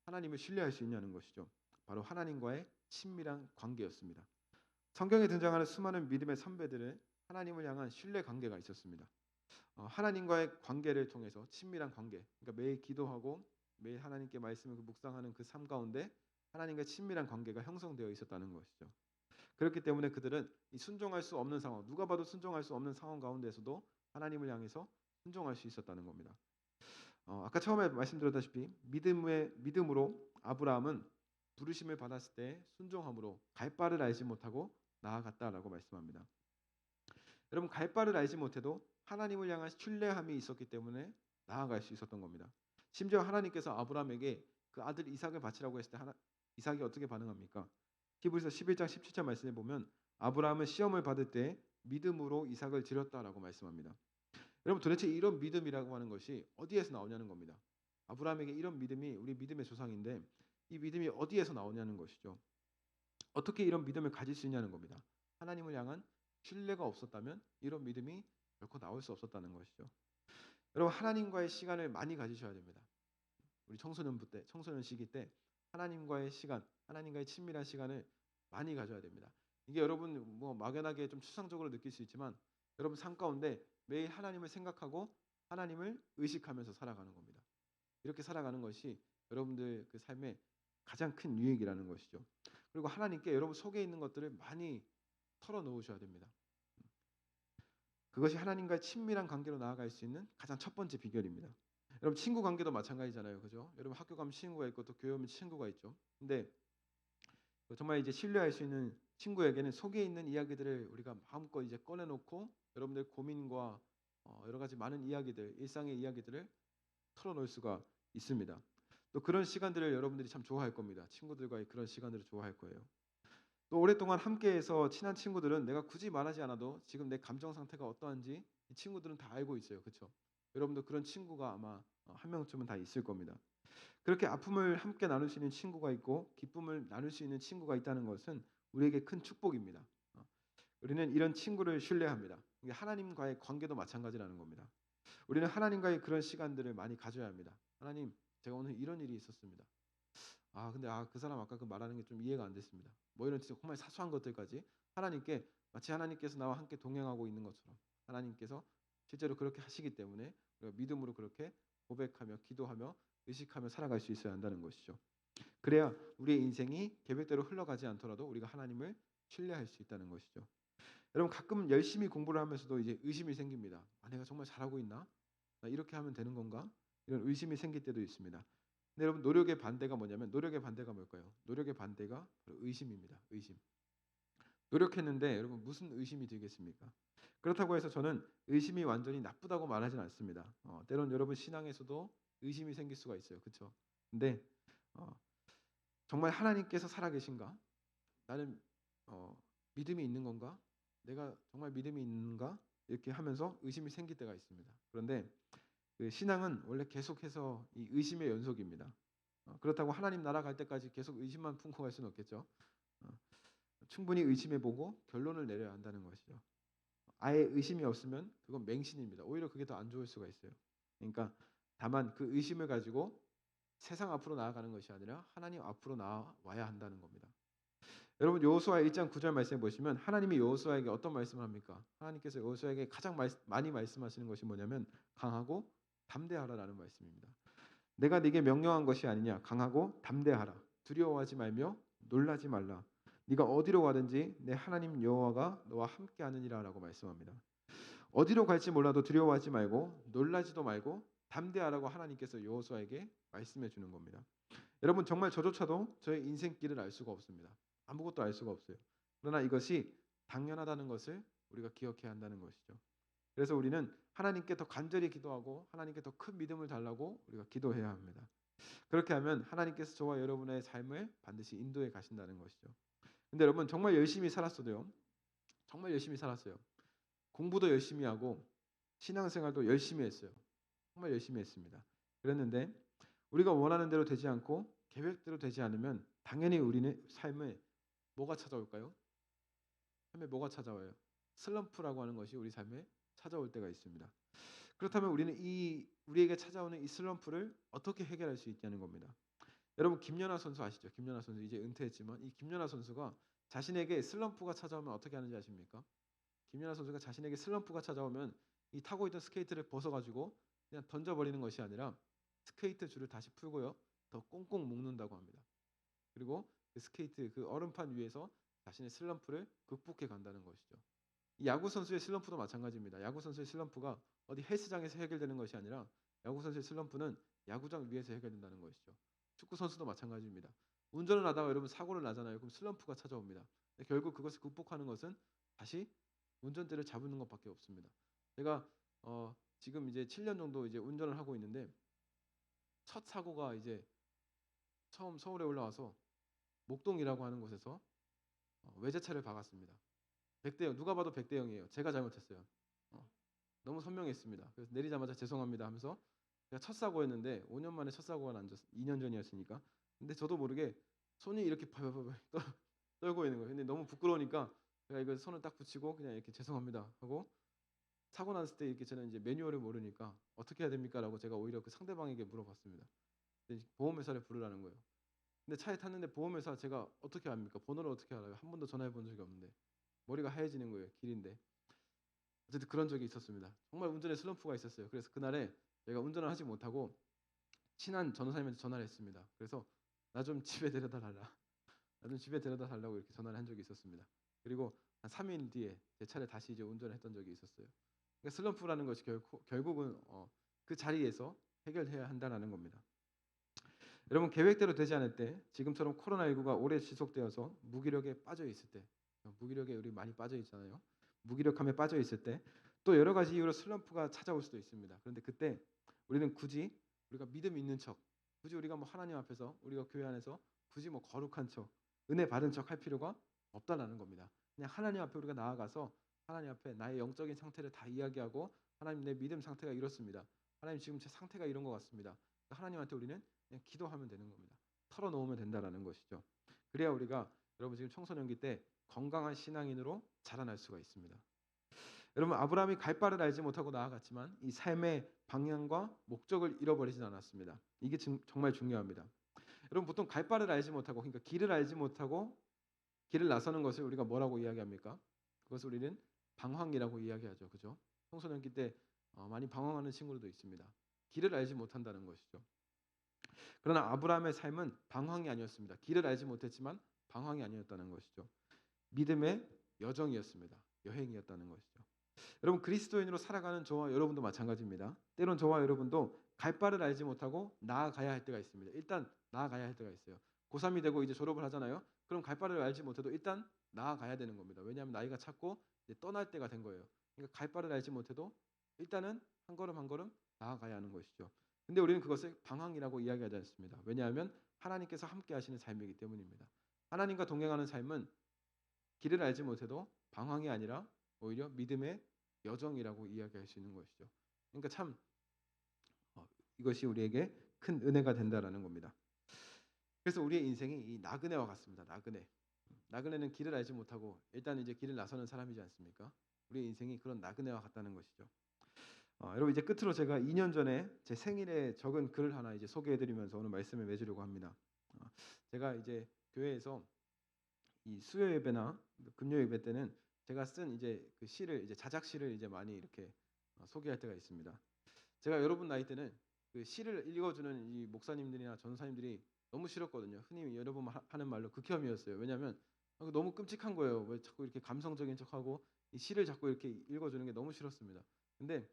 하나님을 신뢰할 수 있냐는 것이죠. 바로 하나님과의 친밀한 관계였습니다. 성경에 등장하는 수많은 믿음의 선배들은 하나님을 향한 신뢰 관계가 있었습니다. 하나님과의 관계를 통해서 친밀한 관계, 그러니까 매일 기도하고 매일 하나님께 말씀을 묵상하는 그 삶 가운데 하나님과 친밀한 관계가 형성되어 있었다는 것이죠. 그렇기 때문에 그들은 이 순종할 수 없는 상황, 누가 봐도 순종할 수 없는 상황 가운데서도 하나님을 향해서 순종할 수 있었다는 겁니다. 아까 처음에 말씀드렸다시피 믿음으로 아브라함은 부르심을 받았을 때 순종함으로 갈 바를 알지 못하고 나아갔다라고 말씀합니다. 여러분 갈 바를 알지 못해도 하나님을 향한 신뢰함이 있었기 때문에 나아갈 수 있었던 겁니다. 심지어 하나님께서 아브라함에게 그 아들 이삭을 바치라고 했을 때 이삭이 어떻게 반응합니까? 히브리서 11장 17절 말씀에 보면 아브라함은 시험을 받을 때 믿음으로 이삭을 드렸다라고 말씀합니다. 여러분 도대체 이런 믿음이라고 하는 것이 어디에서 나오냐는 겁니다. 아브라함에게 이런 믿음이 우리 믿음의 조상인데 이 믿음이 어디에서 나오냐는 것이죠. 어떻게 이런 믿음을 가질 수 있냐는 겁니다. 하나님을 향한 신뢰가 없었다면 이런 믿음이 결코 나올 수 없었다는 것이죠. 여러분 하나님과의 시간을 많이 가지셔야 됩니다. 우리 청소년 시기 때 하나님과의 시간, 하나님과의 친밀한 시간을 많이 가져야 됩니다. 이게 여러분 뭐 막연하게 좀 추상적으로 느낄 수 있지만 여러분 삶 가운데 매일 하나님을 생각하고 하나님을 의식하면서 살아가는 겁니다. 이렇게 살아가는 것이 여러분들 그 삶의 가장 큰 유익이라는 것이죠. 그리고 하나님께 여러분 속에 있는 것들을 많이 털어놓으셔야 됩니다. 그것이 하나님과의 친밀한 관계로 나아갈 수 있는 가장 첫 번째 비결입니다. 여러분 친구 관계도 마찬가지잖아요, 그죠? 여러분 학교 가면 친구가 있고 또 교회 오면 친구가 있죠. 근데 정말 이제 신뢰할 수 있는 친구에게는 속에 있는 이야기들을 우리가 마음껏 이제 꺼내놓고 여러분들 고민과 여러 가지 많은 이야기들, 일상의 이야기들을 털어놓을 수가 있습니다. 또 그런 시간들을 여러분들이 참 좋아할 겁니다. 친구들과의 그런 시간들을 좋아할 거예요. 또 오랫동안 함께해서 친한 친구들은 내가 굳이 말하지 않아도 지금 내 감정 상태가 어떠한지 이 친구들은 다 알고 있어요. 그렇죠? 여러분도 그런 친구가 아마 한 명쯤은 다 있을 겁니다. 그렇게 아픔을 함께 나눌 수 있는 친구가 있고 기쁨을 나눌 수 있는 친구가 있다는 것은 우리에게 큰 축복입니다. 우리는 이런 친구를 신뢰합니다. 이게 하나님과의 관계도 마찬가지라는 겁니다. 우리는 하나님과의 그런 시간들을 많이 가져야 합니다. 하나님, 제가 오늘 이런 일이 있었습니다. 근데 그 사람 아까 그 말하는 게 좀 이해가 안 됐습니다. 뭐 이런 진짜 정말 사소한 것들까지 하나님께 마치 하나님께서 나와 함께 동행하고 있는 것처럼 하나님께서 실제로 그렇게 하시기 때문에 우리가 믿음으로 그렇게 고백하며 기도하며 의식하며 살아갈 수 있어야 한다는 것이죠. 그래야 우리의 인생이 계획대로 흘러가지 않더라도 우리가 하나님을 신뢰할 수 있다는 것이죠. 여러분 가끔 열심히 공부를 하면서도 이제 의심이 생깁니다. 내가 정말 잘하고 있나? 나 이렇게 하면 되는 건가? 이런 의심이 생길 때도 있습니다. 근데 여러분 노력의 반대가 뭐냐면 노력의 반대가 뭘까요? 노력의 반대가 바로 의심입니다. 의심. 노력했는데 여러분 무슨 의심이 들겠습니까? 그렇다고 해서 저는 의심이 완전히 나쁘다고 말하진 않습니다. 때론 여러분 신앙에서도 의심이 생길 수가 있어요. 그렇죠? 근데 정말 하나님께서 살아계신가? 나는 믿음이 있는 건가? 내가 정말 믿음이 있는가? 이렇게 하면서 의심이 생길 때가 있습니다. 그런데 그 신앙은 원래 계속해서 이 의심의 연속입니다. 그렇다고 하나님 나라 갈 때까지 계속 의심만 품고 갈 수는 없겠죠. 충분히 의심해보고 결론을 내려야 한다는 것이죠. 아예 의심이 없으면 그건 맹신입니다. 오히려 그게 더 안 좋을 수가 있어요. 그러니까 다만 그 의심을 가지고 세상 앞으로 나아가는 것이 아니라 하나님 앞으로 나와야 한다는 겁니다. 여러분 여호수아 1장 9절 말씀해 보시면 하나님이 여호수아에게 어떤 말씀을 합니까? 하나님께서 여호수아에게 가장 많이 말씀하시는 것이 뭐냐면 강하고 담대하라라는 말씀입니다. 내가 네게 명령한 것이 아니냐. 강하고 담대하라. 두려워하지 말며 놀라지 말라. 네가 어디로 가든지 내 하나님 여호와가 너와 함께하느니라라고 말씀합니다. 어디로 갈지 몰라도 두려워하지 말고 놀라지도 말고 담대하라고 하나님께서 여호수아에게 말씀해 주는 겁니다. 여러분 정말 저조차도 저의 인생길을 알 수가 없습니다. 아무것도 알 수가 없어요. 그러나 이것이 당연하다는 것을 우리가 기억해야 한다는 것이죠. 그래서 우리는 하나님께 더 간절히 기도하고 하나님께 더 큰 믿음을 달라고 우리가 기도해야 합니다. 그렇게 하면 하나님께서 저와 여러분의 삶을 반드시 인도해 가신다는 것이죠. 근데 여러분 정말 열심히 살았어도요. 정말 열심히 살았어요. 공부도 열심히 하고 신앙생활도 열심히 했어요. 정말 열심히 했습니다. 그랬는데 우리가 원하는 대로 되지 않고 계획대로 되지 않으면 당연히 우리는 삶에 뭐가 찾아올까요? 삶에 뭐가 찾아와요? 슬럼프라고 하는 것이 우리 삶에 찾아올 때가 있습니다. 그렇다면 우리는 우리에게 찾아오는 이 슬럼프를 어떻게 해결할 수 있냐는 겁니다. 여러분 김연아 선수 아시죠? 김연아 선수 이제 은퇴했지만 이 김연아 선수가 자신에게 슬럼프가 찾아오면 어떻게 하는지 아십니까? 김연아 선수가 자신에게 슬럼프가 찾아오면 이 타고 있던 스케이트를 벗어가지고 그냥 던져버리는 것이 아니라 스케이트 줄을 다시 풀고요. 더 꽁꽁 묶는다고 합니다. 그리고 그 스케이트 그 얼음판 위에서 자신의 슬럼프를 극복해 간다는 것이죠. 이 야구 선수의 슬럼프도 마찬가지입니다. 야구 선수의 슬럼프가 어디 헬스장에서 해결되는 것이 아니라 야구 선수의 슬럼프는 야구장 위에서 해결된다는 것이죠. 축구 선수도 마찬가지입니다. 운전을 하다가 여러분 사고를 나잖아요. 그럼 슬럼프가 찾아옵니다. 결국 그것을 극복하는 것은 다시 운전대를 잡는 것밖에 없습니다. 제가 지금 이제 7년 정도 이제 운전을 하고 있는데 첫 사고가 이제 처음 서울에 올라와서 목동이라고 하는 곳에서 외제차를 박았습니다. 100대 0 누가 봐도 100대 0이에요. 제가 잘못했어요. 너무 선명했습니다. 그래서 내리자마자 죄송합니다 하면서 제가 첫 사고였는데 5년 만에 첫 사고가 난 2년 전이었으니까. 근데 저도 모르게 손이 이렇게 벌벌벌 떨고 있는 거예요. 근데 너무 부끄러우니까 제가 이거 손을 딱 붙이고 그냥 이렇게 죄송합니다 하고 사고 났을 때 이렇게 저는 이제 매뉴얼을 모르니까 어떻게 해야 됩니까라고 제가 오히려 그 상대방에게 물어봤습니다. 근데 보험회사를 부르라는 거예요. 근데 차에 탔는데 보험회사 제가 어떻게 압니까? 번호를 어떻게 알아요? 한 번도 전화해 본 적이 없는데 머리가 하얘지는 거예요. 길인데. 어쨌든 그런 적이 있었습니다. 정말 운전에 슬럼프가 있었어요. 그래서 그날에 제가 운전을 하지 못하고 친한 전도사님한테 전화를 했습니다. 그래서 나 좀 집에 데려다 달라. 나 좀 집에 데려다 달라고 이렇게 전화를 한 적이 있었습니다. 그리고 한 3일 뒤에 제 차를 다시 이제 운전을 했던 적이 있었어요. 그러니까 슬럼프라는 것이 결국은 그 자리에서 해결해야 한다는 겁니다. 여러분 계획대로 되지 않을 때 지금처럼 코로나19가 오래 지속되어서 무기력에 빠져 있을 때 무기력에 우리 많이 빠져 있잖아요. 무기력함에 빠져 있을 때 또 여러 가지 이유로 슬럼프가 찾아올 수도 있습니다. 그런데 그때 우리는 굳이 우리가 믿음 있는 척 굳이 우리가 뭐 하나님 앞에서 우리가 교회 안에서 굳이 뭐 거룩한 척 은혜 받은 척 할 필요가 없다라는 겁니다. 그냥 하나님 앞에 우리가 나아가서 하나님 앞에 나의 영적인 상태를 다 이야기하고 하나님 내 믿음 상태가 이렇습니다. 하나님 지금 제 상태가 이런 것 같습니다. 하나님한테 우리는 그냥 기도하면 되는 겁니다. 털어놓으면 된다라는 것이죠. 그래야 우리가 여러분 지금 청소년기 때 건강한 신앙인으로 자라날 수가 있습니다. 여러분 아브라함이 갈 바를 알지 못하고 나아갔지만 이 삶의 방향과 목적을 잃어버리진 않았습니다. 이게 정말 중요합니다. 여러분 보통 갈 바를 알지 못하고 그러니까 길을 알지 못하고 길을 나서는 것을 우리가 뭐라고 이야기합니까? 그것을 우리는 방황이라고 이야기하죠. 그죠? 청소년기 때 많이 방황하는 친구들도 있습니다. 길을 알지 못한다는 것이죠. 그러나 아브라함의 삶은 방황이 아니었습니다. 길을 알지 못했지만 방황이 아니었다는 것이죠. 믿음의 여정이었습니다. 여행이었다는 것이죠. 여러분 그리스도인으로 살아가는 저와 여러분도 마찬가지입니다. 때론 저와 여러분도 갈 바를 알지 못하고 나아가야 할 때가 있습니다. 일단 나아가야 할 때가 있어요. 고3이 되고 이제 졸업을 하잖아요. 그럼 갈 바를 알지 못해도 일단 나아가야 되는 겁니다. 왜냐하면 나이가 찼고 이제 떠날 때가 된 거예요. 그러니까 갈 바를 알지 못해도 일단은 한 걸음 한 걸음 나아가야 하는 것이죠. 근데 우리는 그것을 방황이라고 이야기하지 않습니다. 왜냐하면 하나님께서 함께 하시는 삶이기 때문입니다. 하나님과 동행하는 삶은 길을 알지 못해도 방황이 아니라 오히려 믿음의 여정이라고 이야기할 수 있는 것이죠. 그러니까 참 이것이 우리에게 큰 은혜가 된다라는 겁니다. 그래서 우리의 인생이 이 나그네와 같습니다. 나그네는 길을 알지 못하고 일단 이제 길을 나서는 사람이지 않습니까? 우리의 인생이 그런 나그네와 같다는 것이죠. 여러분 이제 끝으로 제가 2년 전에 제 생일에 적은 글을 하나 이제 소개해드리면서 오늘 말씀을 맺으려고 합니다. 제가 이제 교회에서 이 수요 예배나 금요 예배 때는 제가 쓴 이제 그 시를 이제 자작 시를 이제 많이 이렇게 소개할 때가 있습니다. 제가 여러분 나이 때는 그 시를 읽어주는 이 목사님들이나 전사님들이 너무 싫었거든요. 흔히 여러분 하는 말로 극혐이었어요. 왜냐하면 너무 끔찍한 거예요. 왜 자꾸 이렇게 감성적인 척하고 이 시를 자꾸 이렇게 읽어주는 게 너무 싫었습니다. 근데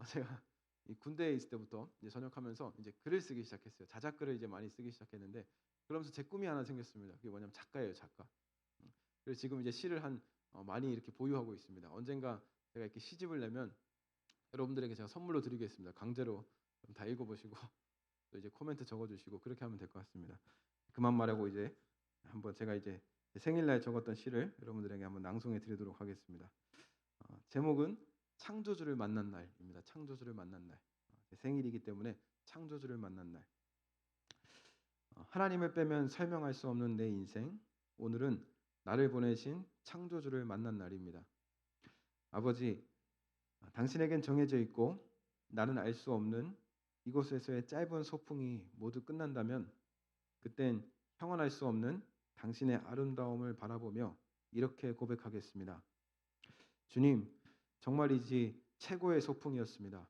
제가 이 군대에 있을 때부터 이제 전역하면서 이제 글을 쓰기 시작했어요. 자작글을 이제 많이 쓰기 시작했는데 그러면서 제 꿈이 하나 생겼습니다. 그게 뭐냐면 작가예요, 작가. 그래서 지금 이제 시를 많이 이렇게 보유하고 있습니다. 언젠가 제가 이렇게 시집을 내면 여러분들에게 제가 선물로 드리겠습니다. 강제로 좀 다 읽어보시고 또 이제 코멘트 적어주시고 그렇게 하면 될 것 같습니다. 그만 말하고 이제 한번 제가 이제 생일날 적었던 시를 여러분들에게 한번 낭송해 드리도록 하겠습니다. 제목은 창조주를 만난 날입니다. 창조주를 만난 날. 제 생일이기 때문에 창조주를 만난 날. 하나님을 빼면 설명할 수 없는 내 인생. 오늘은 나를 보내신 창조주를 만난 날입니다. 아버지, 당신에겐 정해져 있고 나는 알 수 없는 이곳에서의 짧은 소풍이 모두 끝난다면 그땐 형언할 수 없는 당신의 아름다움을 바라보며 이렇게 고백하겠습니다. 주님, 정말이지 최고의 소풍이었습니다.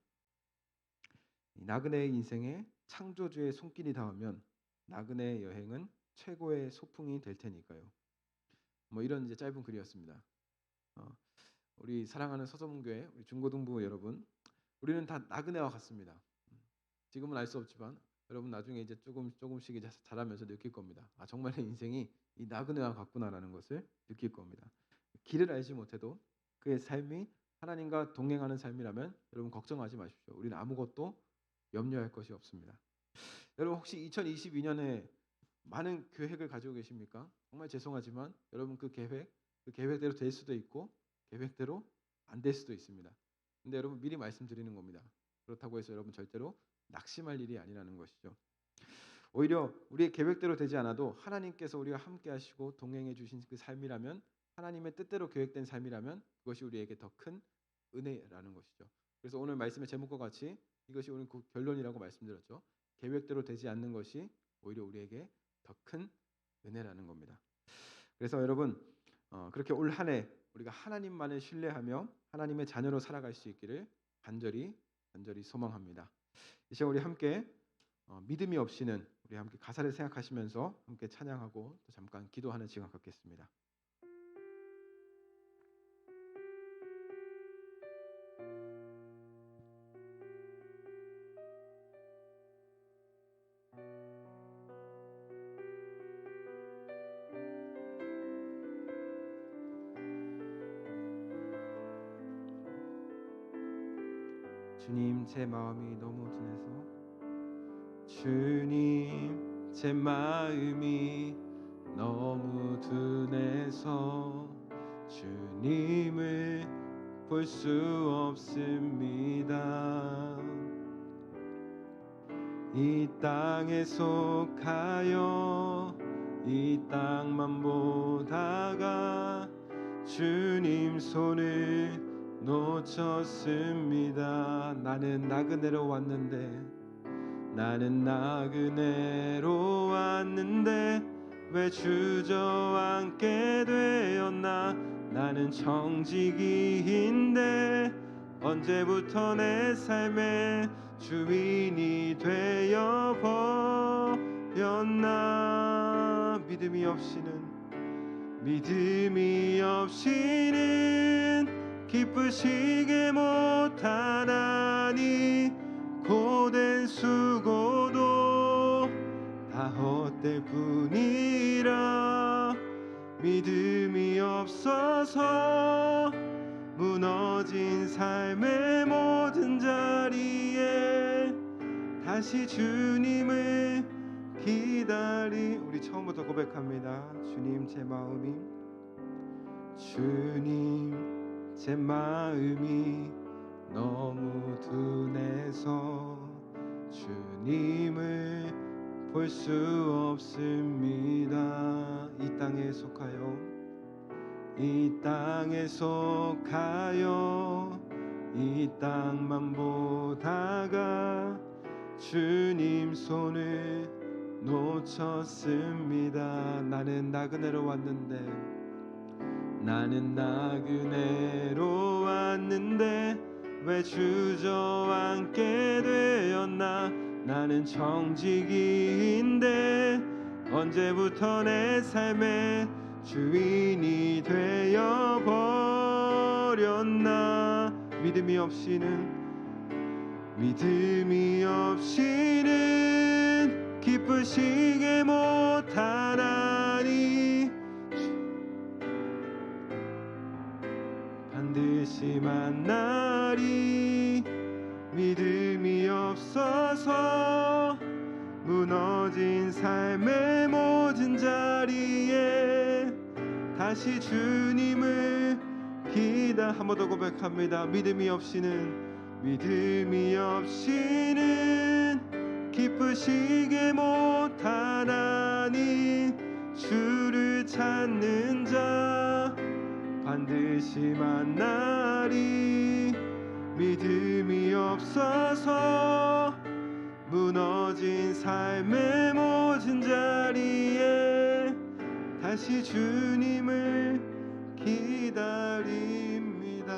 나그네의 인생에 창조주의 손길이 닿으면 나그네의 여행은 최고의 소풍이 될 테니까요. 뭐 이런 이제 짧은 글이었습니다. 우리 사랑하는 서점교회 우리 중고등부 여러분, 우리는 다 나그네와 같습니다. 지금은 알 수 없지만 여러분 나중에 이제 조금씩 이제 자라면서 느낄 겁니다. 정말 내 인생이 이 나그네와 같구나라는 것을 느낄 겁니다. 길을 알지 못해도 그의 삶이 하나님과 동행하는 삶이라면 여러분 걱정하지 마십시오. 우리는 아무것도 염려할 것이 없습니다. 여러분 혹시 2022년에 많은 계획을 가지고 계십니까? 정말 죄송하지만 여러분 그 계획대로 될 수도 있고 계획대로 안 될 수도 있습니다. 근데 여러분 미리 말씀드리는 겁니다. 그렇다고 해서 여러분 절대로 낙심할 일이 아니라는 것이죠. 오히려 우리의 계획대로 되지 않아도 하나님께서 우리와 함께 하시고 동행해 주신 그 삶이라면, 하나님의 뜻대로 계획된 삶이라면 그것이 우리에게 더 큰 은혜라는 것이죠. 그래서 오늘 말씀의 제목과 같이 이것이 오늘 그 결론이라고 말씀드렸죠. 계획대로 되지 않는 것이 오히려 우리에게 더 큰 은혜라는 겁니다. 그래서 여러분 그렇게 올 한 해 우리가 하나님만을 신뢰하며 하나님의 자녀로 살아갈 수 있기를 간절히 소망합니다. 이제 우리 함께 믿음이 없이는 우리 함께 가사를 생각하시면서 함께 찬양하고 또 잠깐 기도하는 시간 갖겠습니다. 주님, 제 마음이 너무 둔해서 주님, 제 마음이 너무 둔해서 주님을 볼 수 없습니다. 이 땅에 속하여 이 땅만 보다가 주님 손을 놓쳤습니다. 나는 나그네로 왔는데 왜 주저앉게 되었나. 나는 청지기인데 언제부터 내 삶의 주인이 되어 버렸나. 믿음이 없이는 기쁘시게 못하나니 고된 수고도 다 헛될 뿐이라. 믿음이 없어서 무너진 삶의 모든 자리에 다시 주님을 우리 처음부터 고백합니다. 주님, 제 마음이 너무 둔해서 주님을 볼 수 없습니다. 이 땅에 속하여 이 땅만 보다가 주님 손을 놓쳤습니다. 나는 나그네로 왔는데 왜 주저앉게 되었나. 나는 청지기인데 언제부터 내 삶의 주인이 되어 버렸나. 믿음이 없이는 기쁘시게 못하나니 반드시 만나리. 믿음이 없어서 무너진 삶의 모든 자리에 다시 주님을 한 번 더 고백합니다. 믿음이 없이는 기쁘시게 못하나니 주를 찾는 자 반드시 만나리. 믿음이 없어서 무너진 삶의 모든 자리에 다시 주님을 기다립니다.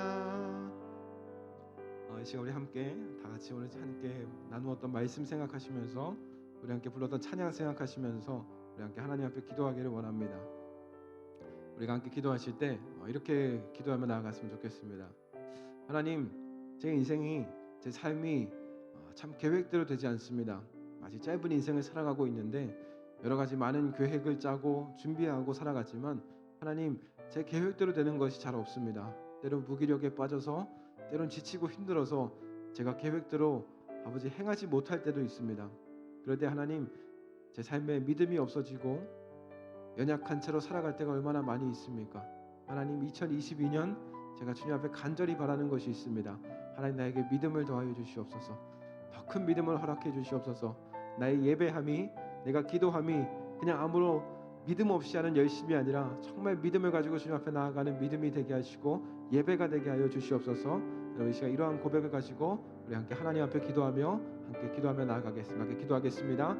이 시간 우리 함께 다 같이 오늘 함께 나누었던 말씀 생각하시면서 우리 함께 불렀던 찬양 생각하시면서 우리 함께 하나님 앞에 기도하기를 원합니다. 우리가 함께 기도하실 때 이렇게 기도하며 나아갔으면 좋겠습니다. 하나님, 제 인생이, 제 삶이 참 계획대로 되지 않습니다. 아직 짧은 인생을 살아가고 있는데 여러 가지 많은 계획을 짜고 준비하고 살아갔지만 하나님, 제 계획대로 되는 것이 잘 없습니다. 때론 무기력에 빠져서, 때론 지치고 힘들어서 제가 계획대로 아버지 행하지 못할 때도 있습니다. 그럴 때 하나님, 제 삶에 믿음이 없어지고 연약한 채로 살아갈 때가 얼마나 많이 있습니까? 하나님, 2022년 제가 주님 앞에 간절히 바라는 것이 있습니다. 하나님, 나에게 믿음을 더하여 주시옵소서. 더 큰 믿음을 허락해 주시옵소서. 나의 예배함이, 내가 기도함이 그냥 아무런 믿음 없이 하는 열심이 아니라 정말 믿음을 가지고 주님 앞에 나아가는 믿음이 되게 하시고 예배가 되게 하여 주시옵소서. 여러분, 이 시간 이러한 고백을 가지고 우리 함께 하나님 앞에 기도하며 나아가겠습니다. 함께 기도하겠습니다.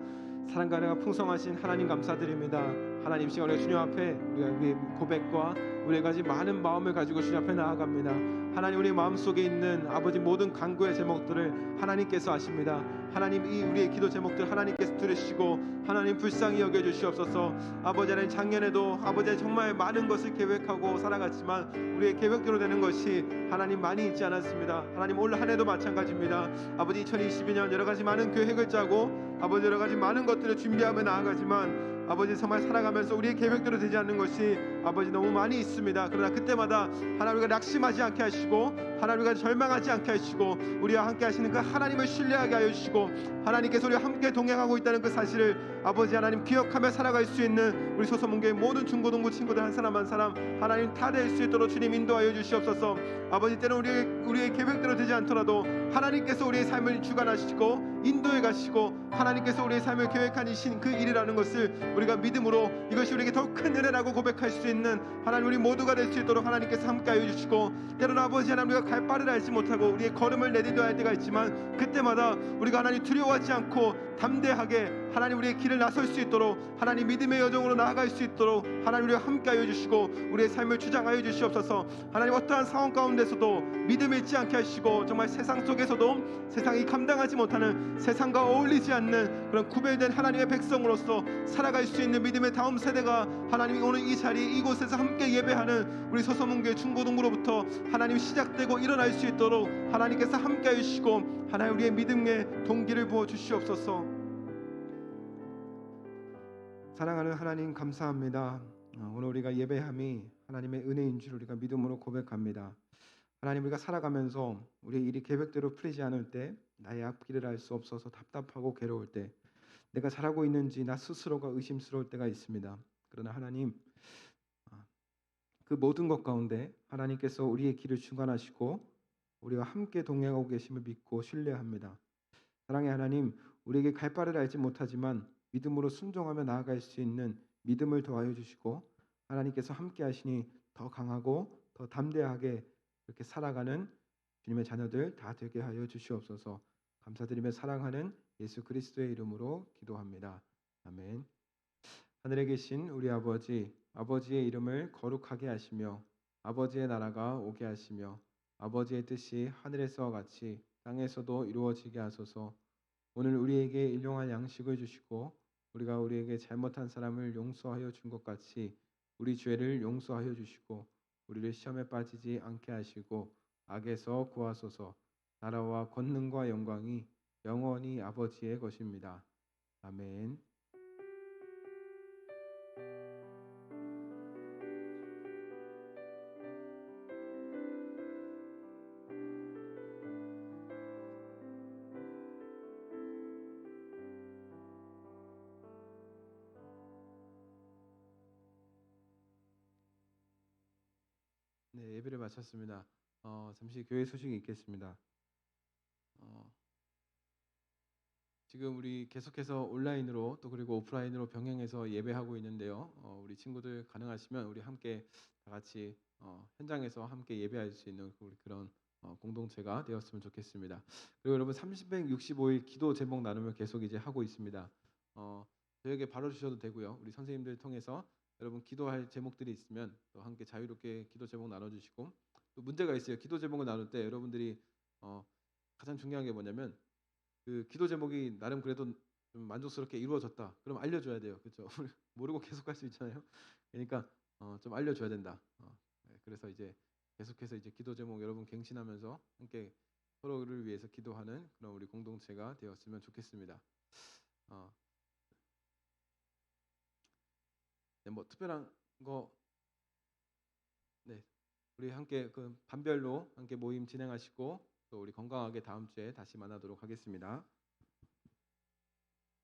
사랑과 은혜가 풍성하신 하나님 감사드립니다. 하나님, 시간에 주님 앞에 우리의 고백과 우리가 가진 많은 마음을 가지고 주님 앞에 나아갑니다. 하나님, 우리 마음속에 있는 아버지 모든 간구의 제목들을 하나님께서 아십니다. 하나님, 이 우리의 기도 제목들 하나님께서 들으시고 하나님 불쌍히 여겨 주시옵소서. 아버지, 하나님, 작년에도 아버지 정말 많은 것을 계획하고 살아갔지만 우리의 계획대로 되는 것이 하나님 많이 있지 않았습니다. 하나님, 올 한 해도 마찬가지입니다. 아버지, 2022년 여러 가지 많은 계획을 짜고 아버지 여러 가지 많은 것들을 준비하며 나아가지만 아버지 정말 살아가면서 우리의 계획대로 되지 않는 것이 아버지 너무 많이 있습니다. 그러나 그때마다 하나님, 우리가 낙심하지 않게 하시고 하나님, 우리가 절망하지 않게 하시고 우리와 함께 하시는 그 하나님을 신뢰하게 하여 주시고 하나님께서 우리와 함께 동행하고 있다는 그 사실을 아버지 하나님 기억하며 살아갈 수 있는 우리 소서문교의 모든 중고등부 친구들 한 사람 한 사람 하나님 다 될 수 있도록 주님 인도하여 주시옵소서. 아버지, 때는 우리의 계획대로 되지 않더라도 하나님께서 우리의 삶을 주관하시고 인도해 가시고 하나님께서 우리의 삶을 계획하신 그 일이라는 것을 우리가 믿음으로 이것이 우리에게 더 큰 은혜라고 고백할 수 있는 하나님, 우리 모두가 될 수 있도록 하나님께서 함께하여 주시고 때로는 아버지 하나님, 우리가 갈 바를 알지 못하고 우리의 걸음을 내딛어야 할 때가 있지만 그때마다 우리가 하나님 두려워하지 않고 담대하게 하나님 우리의 길을 나설 수 있도록 하나님 믿음의 여정으로 나아갈 수 있도록 하나님 우리와 함께하여 주시고 우리의 삶을 주장하여 주시옵소서. 하나님, 어떠한 상황 가운데서도 믿음 잃지 않게 하시고 정말 세상 속에서도 세상이 감당하지 못하는 세상과 어울리지 않는 그런 구별된 하나님의 백성으로서 살아갈 수 있는 믿음의 다음 세대가 하나님이 오늘 이 자리 이곳에서 함께 예배하는 우리 서서문교회 중고등부로부터 하나님 시작되고 일어날 수 있도록 하나님께서 함께하여 주시고 하나님 우리의 믿음의 동기를 부어 주시옵소서. 사랑하는 하나님, 감사합니다. 오늘 우리가 예배함이 하나님의 은혜인 줄 우리가 믿음으로 고백합니다. 하나님, 우리가 살아가면서 우리의 일이 계획대로 풀리지 않을 때, 나의 앞길을 알 수 없어서 답답하고 괴로울 때, 내가 잘하고 있는지 나 스스로가 의심스러울 때가 있습니다. 그러나 하나님, 그 모든 것 가운데 하나님께서 우리의 길을 주관하시고 우리와 함께 동행하고 계심을 믿고 신뢰합니다. 사랑의 하나님, 우리에게 갈 바를 알지 못하지만 믿음으로 순종하며 나아갈 수 있는 믿음을 더하여 주시고 하나님께서 함께 하시니 더 강하고 더 담대하게 이렇게 살아가는 주님의 자녀들 다 되게 하여 주시옵소서. 감사드리며 사랑하는 예수 그리스도의 이름으로 기도합니다. 아멘. 하늘에 계신 우리 아버지, 아버지의 이름을 거룩하게 하시며 아버지의 나라가 오게 하시며 아버지의 뜻이 하늘에서와 같이 땅에서도 이루어지게 하소서. 오늘 우리에게 일용할 양식을 주시고 우리가 우리에게 잘못한 사람을 용서하여 준 것 같이 우리 죄를 용서하여 주시고 우리를 시험에 빠지지 않게 하시고 악에서 구하소서. 나라와 권능과 영광이 영원히 아버지의 것입니다. 아멘. 네, 예배를 마쳤습니다. 잠시 교회 소식이 있겠습니다. 어, 지금 우리 계속해서 온라인으로 또 그리고 오프라인으로 병행해서 예배하고 있는데요. 우리 친구들 가능하시면 우리 함께 다 같이 현장에서 함께 예배할 수 있는 우리 그런 공동체가 되었으면 좋겠습니다. 그리고 여러분 365일 기도 제목 나누며 계속 이제 하고 있습니다. 저에게 바로 주셔도 되고요. 우리 선생님들 통해서 여러분 기도할 제목들이 있으면 또 함께 자유롭게 기도 제목 나눠주시고 또 문제가 있어요. 기도 제목을 나눌 때 여러분들이 가장 중요한 게 뭐냐면 그 기도 제목이 나름 그래도 좀 만족스럽게 이루어졌다. 그럼 알려줘야 돼요. 그렇죠? 모르고 계속 할 수 있잖아요. 그러니까 좀 알려줘야 된다. 네, 그래서 이제 계속해서 이제 기도 제목 여러분 갱신하면서 함께 서로를 위해서 기도하는 그런 우리 공동체가 되었으면 좋겠습니다. 네, 뭐 특별한 거, 네, 우리 함께 그 반별로 함께 모임 진행하시고 또 우리 건강하게 다음 주에 다시 만나도록 하겠습니다.